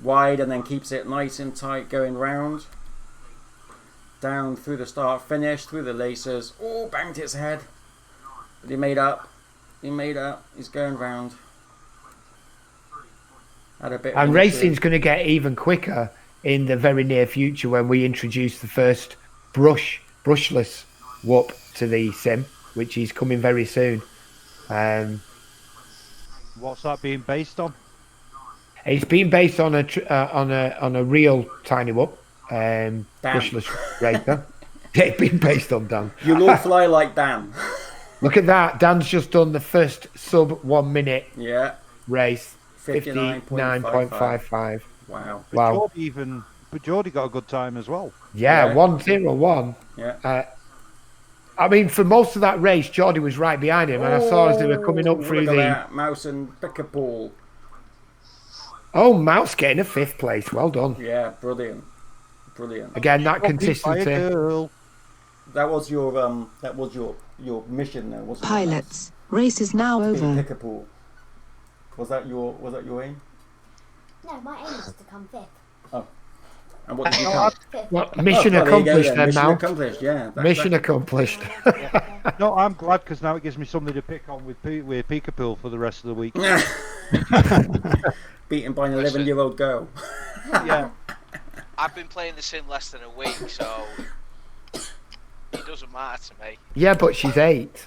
Wide and then keeps it nice and tight going round. Down through the start finish, through the laces. Oh, banged its head. But he made up. He's going round. Had a bit. And racing's going to get even quicker in the very near future when we introduce the first brushless whoop to the sim, which is coming very soon. What's that being based on? It's been based on a real tiny whoop, brushless racer. It's been based on Dan. You'll all fly like Dan. Look at that. Dan's just done the first sub 1 minute race. 59.55. Wow. But Geordie got a good time as well. Yeah, 1:01. Yeah. I mean, for most of that race, Geordie was right behind him, and I saw as they were coming up through the Mouse and Pick-a-Pool. Oh, Mouse getting a 5th place. Well done. Yeah, brilliant. Again, that consistency. That was your mission there, wasn't it? Pilots, race is now over. Pick-a-Pool. Was that your aim? No, my aim is to come 5th. Oh. And what did you come? Well, mission accomplished then, Mission Mal. accomplished, yeah. Mission accomplished. No, I'm glad because now it gives me something to pick on with Pick-a-Pool for the rest of the week. Beaten by an 11-year-old girl. Yeah. I've been playing the sim less than a week, so it doesn't matter to me. Yeah, but she's 8.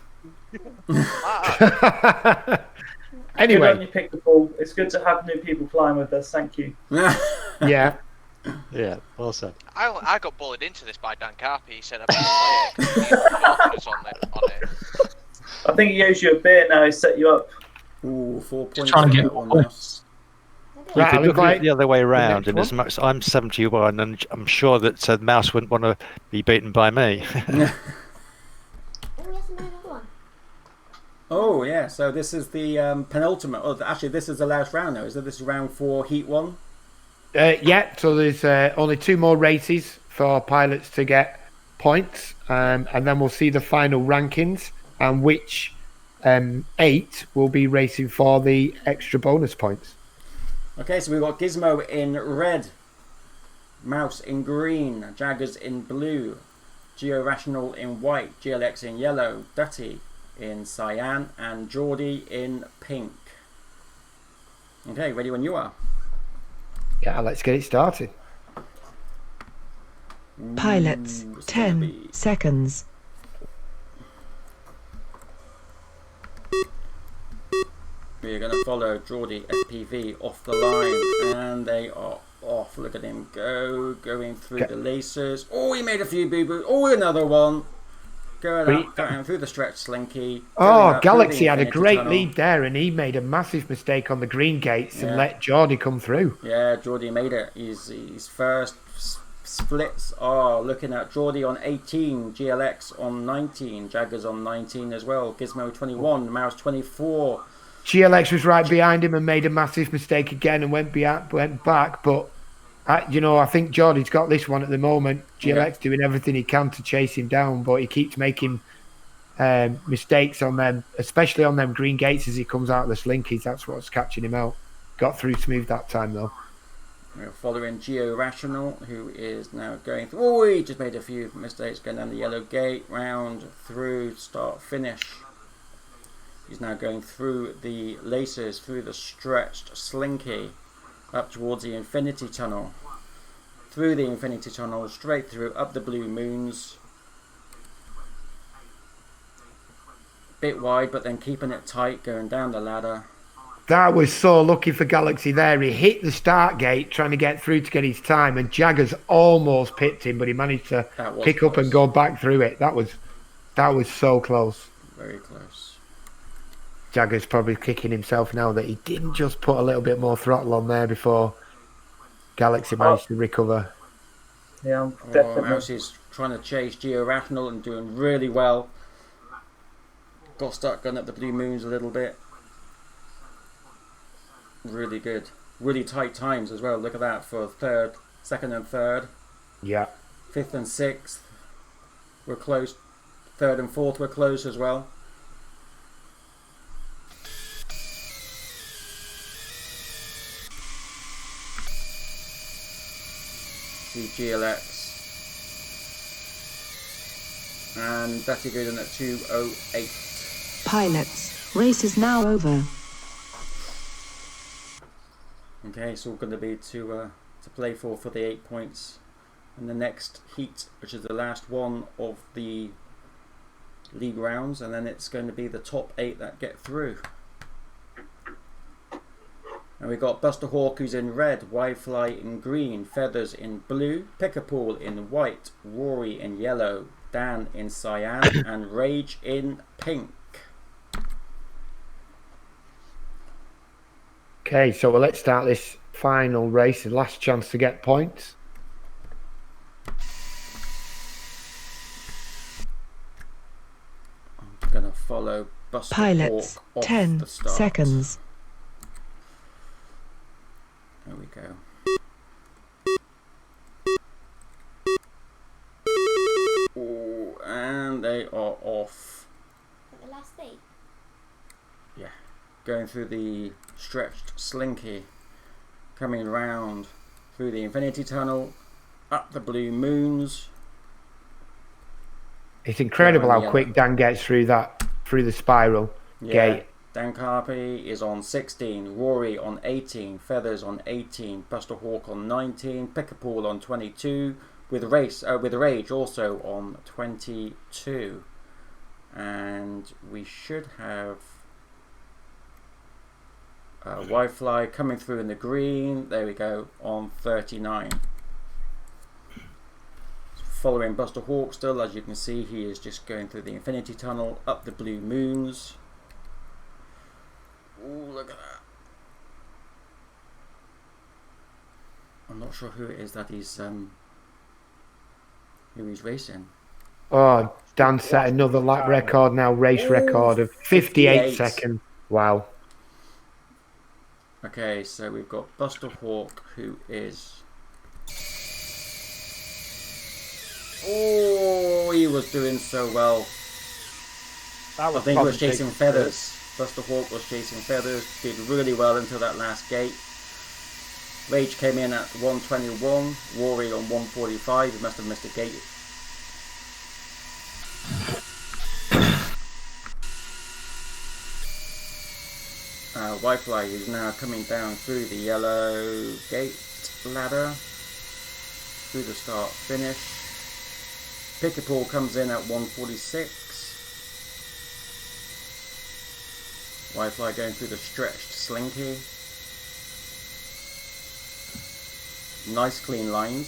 Anyway. Good on you, Pick-a-Pool. It's good to have new people flying with us. Thank you. Yeah. Yeah, well said. I got bullied into this by Dan Carpy. He said I better play it. on it. I think he owes you a beer now. He's set you up. Ooh, 4 points. Trying to get one points. You could look at it the other way around, and as much I'm 71, and I'm sure that Mouse wouldn't want to be beaten by me. Oh yeah, so this is the penultimate. Oh, actually, this is the last round now. Is this is round 4, heat 1? Yeah. So there's only 2 more races for pilots to get points, and then we'll see the final rankings and which 8 will be racing for the extra bonus points. Okay, so we've got Gizmo in red, Mouse in green, Jaggers in blue, Georational in white, GLX in yellow, Dutty in cyan, and Geordie in pink. Okay, ready when you are. Yeah, let's get it started. Pilots, 10 seconds. We're going to follow Geordie FPV off the line, and they are off. Look at him go, going through the laces. Oh, he made a few boo-boos. Oh, another one. Going through the stretch slinky. Oh, Galaxy had a great lead there, and he made a massive mistake on the green gates and let Geordie come through. Yeah, Geordie made it. His first splits are looking at Geordie on 18, GLX on 19, Jaggers on 19 as well, Gizmo 21, Mouse 24. GLX was right behind him and made a massive mistake again and went back, but I think Geordie's got this one at the moment. GLX doing everything he can to chase him down, but he keeps making mistakes on them, especially on them green gates as he comes out of the slinkies. That's what's catching him out. Got through smooth that time though. We're following Georational, who is now going through. Oh, he just made a few mistakes going down the yellow gate, round, through, start, finish. He's now going through the laces, through the stretched slinky. up towards the Infinity Tunnel. Through the Infinity Tunnel, straight through, up the Blue Moons. Bit wide, but then keeping it tight, going down the ladder. That was so lucky for Galaxy there. He hit the start gate trying to get through to get his time, and Jaggers almost pipped him, but he managed to pick up and go back through it. That was so close. Very close. Jaggers probably kicking himself now that he didn't just put a little bit more throttle on there before Galaxy managed to recover. Yeah, definitely. Mouse is trying to chase Georational and doing really well. Got stuck going up the Blue Moons a little bit. Really good. Really tight times as well. Look at that for third, second and third. Yeah. Fifth and sixth were close. Third and fourth were close as well. See GLX. And Betty Gooden at 2:08. Pilots, race is now over. Okay, it's all going to be to play for the 8 points in the next heat, which is the last one of the league rounds, and then it's going to be the top 8 that get through. And we've got Buster Hawk, who's in red, Wi-Fly in green, Feathers in blue, Pickerpool in white, Rory in yellow, Dan in cyan, and Rage in pink. Okay, so let's start this final race, the last chance to get points. I'm going to follow Buster Pilots, Hawk off 10 the start. seconds. There we go. Oh, and they are off. At the last 8. Yeah. Going through the stretched slinky, coming round through the Infinity Tunnel, up the Blue Moons. It's incredible how quick Dan gets through the spiral gate. Dan Carpy is on 16, Rory on 18, Feathers on 18, Buster Hawk on 19, Pickerpool on 22, with Rage also on 22, and we should have Wi-Fly coming through in the green. There we go, on 39. Following Buster Hawk still, as you can see, he is just going through the Infinity Tunnel, up the Blue Moons. Ooh, look at that. I'm not sure who it is that he's who he's racing. Oh, Dan set another lap record now, race record of 58 seconds. Wow. Okay, so we've got Buster Hawk, who is... Oh, he was doing so well. I think he was chasing Feathers. Buster Hawk was chasing Feathers, did really well until that last gate. Rage came in at 121, Rory on 145, he must have missed a gate. Wi-Fly is now coming down through the yellow gate ladder, through the start finish. Pickerpool comes in at 146. Wi-Fly going through the stretched slinky. Nice clean lines.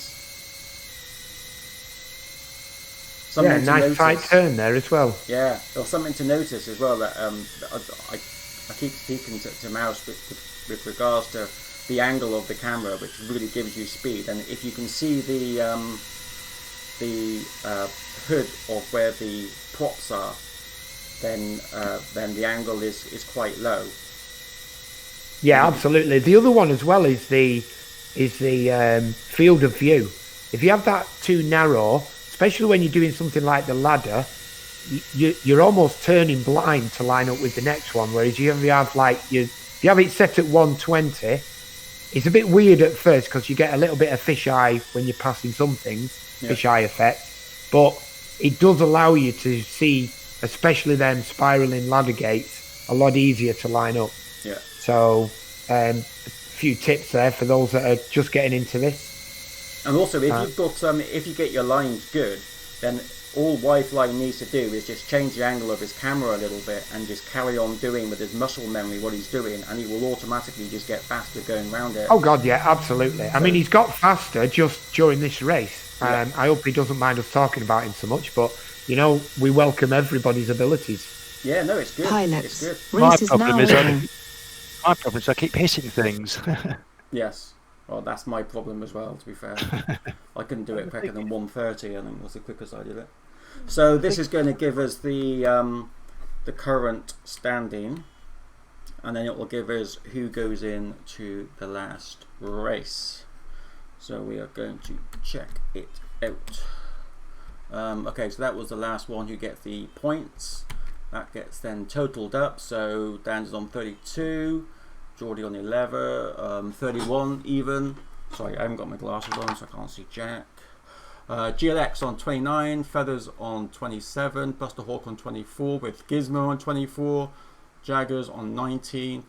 Something nice tight turn there as well. Yeah, there was something to notice as well that I keep speaking to Mouse with regards to the angle of the camera, which really gives you speed. And if you can see the hood of where the props are, then the angle is quite low. Yeah, absolutely. The other one as well is the field of view. If you have that too narrow, especially when you're doing something like the ladder, you're almost turning blind to line up with the next one. Whereas if you have it set at 120, it's a bit weird at first because you get a little bit of fisheye when you're passing some things, fisheye effect. But it does allow you to see, especially them spiraling ladder gates, a lot easier to line up. Yeah. So few tips there for those that are just getting into this. And also, if you've got if you get your lines good, then all Wi-Fi needs to do is just change the angle of his camera a little bit and just carry on doing with his muscle memory what he's doing, and he will automatically just get faster going around it. Oh God, yeah, absolutely. I mean, he's got faster just during this race. I hope he doesn't mind us talking about him so much, but you know, we welcome everybody's abilities. Yeah, no, it's good. Pilots. It's good. My problem is I keep hitting things. Yes. Well, that's my problem as well, to be fair. I couldn't do it quicker than 1:30, I think was the quickest I did it. So this is going to give us the current standing, and then it will give us who goes in to the last race. So we are going to check it out. Okay, so that was the last one who gets the points. That gets then totaled up. So Dan's on 32, Geordie on 11, 31 even. Sorry, I haven't got my glasses on, so I can't see Jack. GLX on 29, Feathers on 27, Buster Hawk on 24, with Gizmo on 24, Jaggers on 19,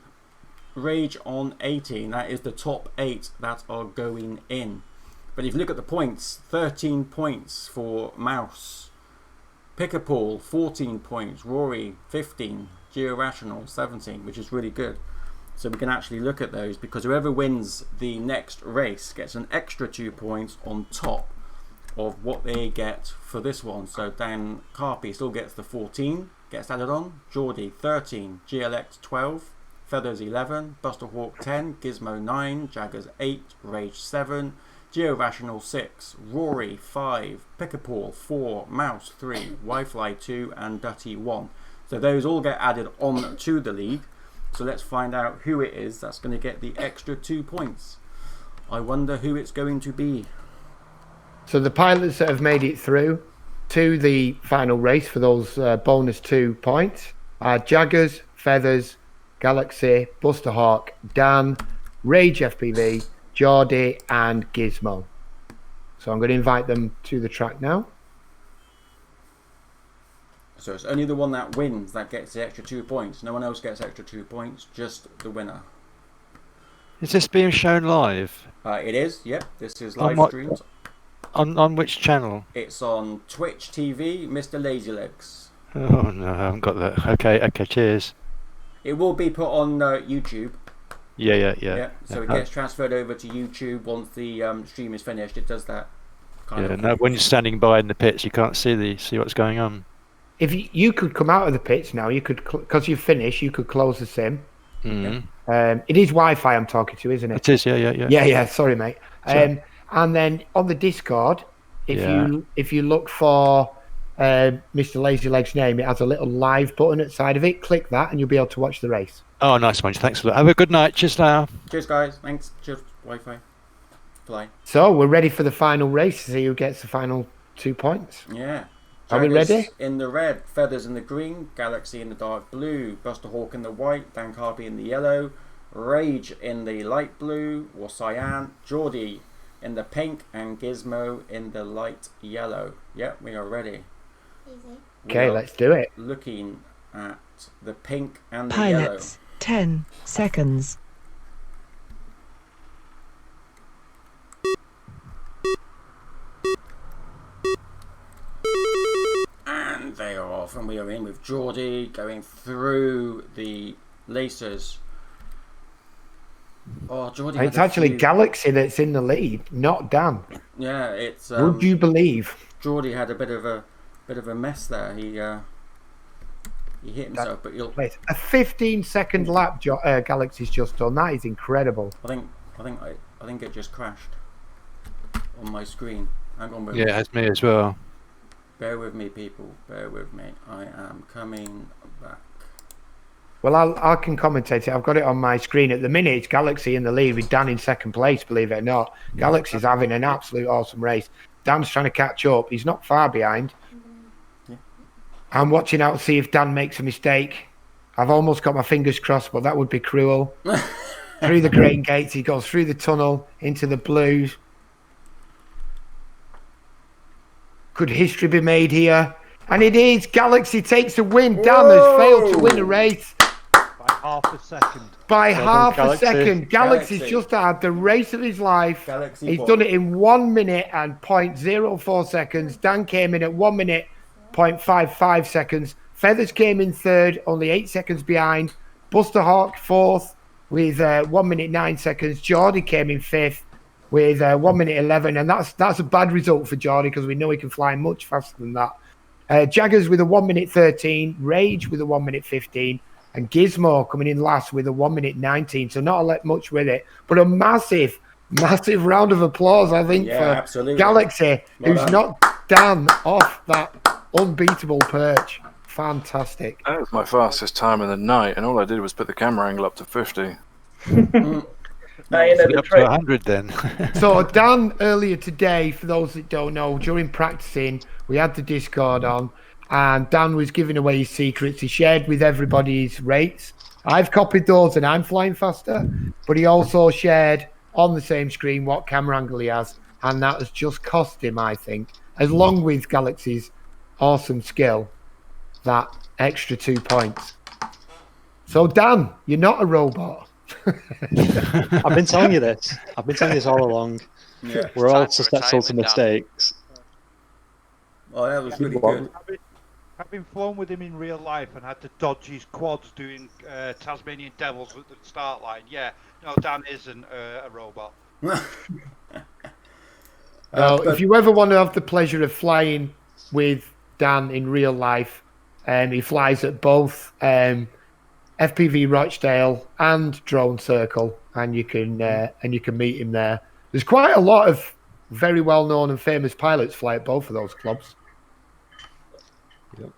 Rage on 18. That is the top 8 that are going in. But if you look at the points, 13 points for Mouse, Pickerpool 14 points, Rory 15, Georational 17, which is really good. So we can actually look at those, because whoever wins the next race gets an extra 2 points on top of what they get for this one. So Dan Carpy still gets the 14, gets added on, Geordie 13, GLX 12, Feathers 11, Buster Hawk 10, Gizmo 9, Jaggers 8, Rage 7, Georational 6, Rory 5, Pickerpool 4, Mouse 3, Wi-Fi 2 and Dutty 1. So those all get added on to the league. So let's find out who it is that's going to get the extra 2 points. I wonder who it's going to be. So the pilots that have made it through to the final race for those bonus 2 points are Jaggers, Feathers, Galaxy, Buster Hawk, Dan, Rage FPV, Geordie and Gizmo. So I'm going to invite them to the track now. So it's only the one that wins that gets the extra 2 points. No one else gets extra 2 points, just the winner. Is this being shown live? It is, yep. This is live streamed. On which channel? It's on Twitch TV, Mr. Lazylegs. Oh no, I haven't got that. Okay, cheers. It will be put on YouTube. Yeah. So it gets transferred over to YouTube once the stream is finished. It does that. No, when you're standing by in the pits, you can't see what's going on. If you could come out of the pits now, you could, because you've finished, you could close the sim. Mm-hmm. It is Wi-Fi I'm talking to, isn't it? It is, yeah. Yeah, sorry, mate. Sure. And then on the Discord, if you look for Mr. Lazylegs' name, it has a little live button at the side of it. Click that, and you'll be able to watch the race. Oh, nice one. Thanks for that. Have a good night. Cheers now. Cheers, guys. Thanks. Cheers, Wi-Fi. Fly. So we're ready for the final race to see who gets the final 2 points. Yeah. Are we ready? In the red, Feathers in the green, Galaxy in the dark blue, Buster Hawk in the white, Dan Carpy in the yellow, Rage in the light blue or cyan, Geordie in the pink, and Gizmo in the light yellow. Yep, we are ready. Okay, let's do it. Looking at the pink and the Pilots, yellow. 10 seconds. And they are off, and we are in with Geordie going through the laces. Oh, Geordie. It's actually Galaxy that's in the lead, not Dan. Yeah, it's. Would you believe? Geordie had a bit of a mess there. He hit himself, but he'll. A 15-second lap. Galaxy's just done. That is incredible. I think it just crashed on my screen. Hang on. Yeah, it's me as well. Bear with me, people. Bear with me. I am coming back. Well, I can commentate it. I've got it on my screen at the minute. It's Galaxy in the lead with Dan in second place, believe it or not. Galaxy's having an absolute awesome race. Dan's trying to catch up. He's not far behind. Yeah. I'm watching out to see if Dan makes a mistake. I've almost got my fingers crossed, but that would be cruel. Through the grain gates, he goes through the tunnel into the blues. Could history be made here? And it is. Galaxy takes a win. Dan has failed to win a race. half a second. By Well half done, a second. Galaxy's just had the race of his life. He's done it in 1 minute and 0.04 seconds. Dan came in at 1 minute, 0.55 seconds. Feathers came in third, only 8 seconds behind. Buster Hawk fourth with 1 minute 9 seconds. Geordie came in fifth with 1 minute 11, and that's a bad result for Geordie because we know he can fly much faster than that. Jaggers with a 1 minute 13, Rage with a 1 minute 15, and Gizmo coming in last with a 1 minute 19. So not much with it, but a massive round of applause, I think, for absolutely. Galaxy, who's knocked Dan off that unbeatable perch. Fantastic. That was my fastest time in the night, and all I did was put the camera angle up to 50. Up to 100 then. So Dan, earlier today, for those that don't know, during practicing, we had the Discord on, and Dan was giving away his secrets. He shared with everybody his rates. I've copied those and I'm flying faster, but he also shared on the same screen what camera angle he has, and that has just cost him, I think, along with Galaxy's awesome skill, that extra 2 points. So Dan, you're not a robot. I've been telling you this. I've been telling you this all along. Yeah. We're all susceptible to mistakes. Oh, that was really good. Having flown with him in real life and had to dodge his quads doing Tasmanian Devils at the start line, yeah, no, Dan isn't a robot. If you ever want to have the pleasure of flying with Dan in real life, he flies at both FPV Rochdale and Drone Circle, and you can meet him there. There's quite a lot of very well known and famous pilots fly at both of those clubs. Yep.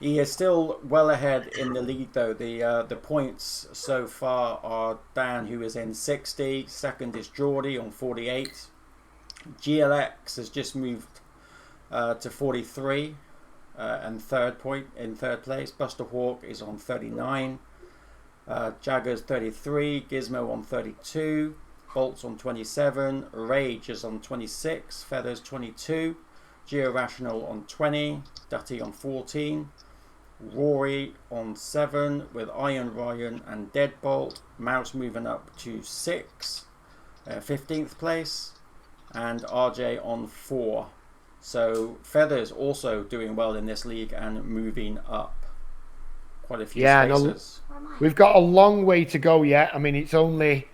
He is still well ahead in the lead, though. The points so far are Dan, who is in 60. Second is Geordie on 48. GLX has just moved to 43 and third place. Buster Hawk is on 39. Jaggers 33. Gizmo on 32. Bolts on 27. Rage is on 26. Feathers 22. Georational on 20. Dutty on 14. Rory on 7 with Iron Ryan and Deadbolt. Mouse moving up to 6. 15th place. And RJ on 4. So Feathers also doing well in this league and moving up quite a few spaces. We've got a long way to go yet. I mean, it's only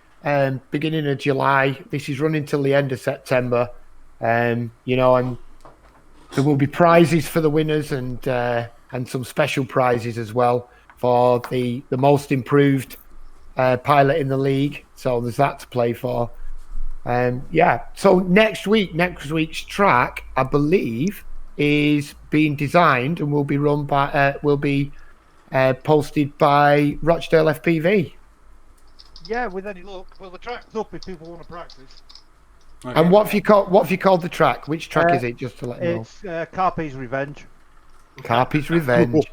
beginning of July. This is running till the end of September. And there will be prizes for the winners and some special prizes as well for the most improved pilot in the league. So there's that to play for. So next week's track, I believe, is being designed and will be run by posted by Rochdale FPV. Yeah, with any luck. Well, the track's up if people want to practice. Okay. And what have you called the track? Which track is it? Just to let you know. It's Carpe's Revenge. Carpe's Revenge.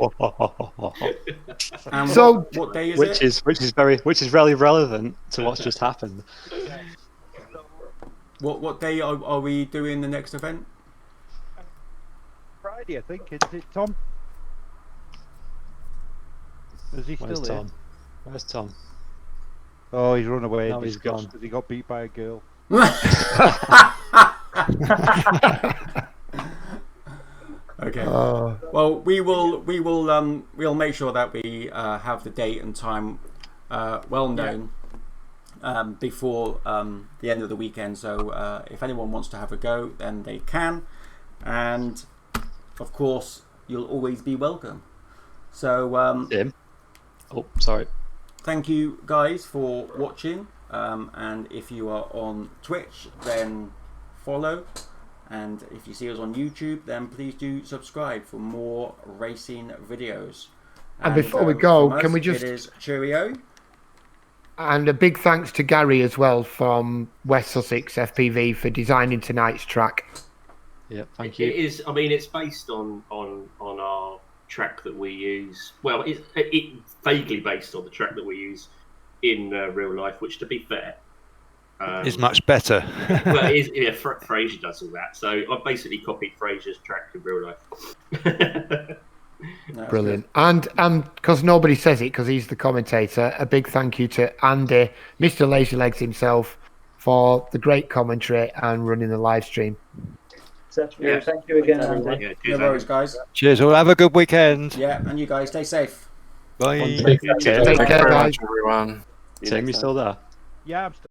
So what day is it? Which is really relevant to what's just happened. What day are we doing the next event? Friday, I think. Is it Tom? Is he still here? Where's Tom? Oh, he's run away. No, he's gone. Because he got beat by a girl. Okay. Well, we'll make sure that we have the date and time well known before the end of the weekend. So if anyone wants to have a go, then they can, and of course you'll always be welcome. So Tim. Oh, sorry. Thank you guys for watching. And if you are on Twitch, then follow. And if you see us on YouTube, then please do subscribe for more racing videos. And before we go, can we just... It is cheerio. And a big thanks to Gary as well from West Sussex FPV for designing tonight's track. Yeah, thank you. It is. I mean, it's based on our track that we use. Well, it's vaguely based on the track that we use in real life, which, to be fair, is much better. Well, it is, yeah, Fraser does all that, so I basically copied Fraser's track in real life. That's Brilliant. And because nobody says it, because he's the commentator, a big thank you to Andy, Mr. Lazy Legs himself, for the great commentary and running the live stream. Thank you again, Andy. No worries, guys. Cheers. Well, have a good weekend. Yeah, and you guys stay safe. Bye. Take care, guys. Everyone. Tim, you still there? Yeah, I'm still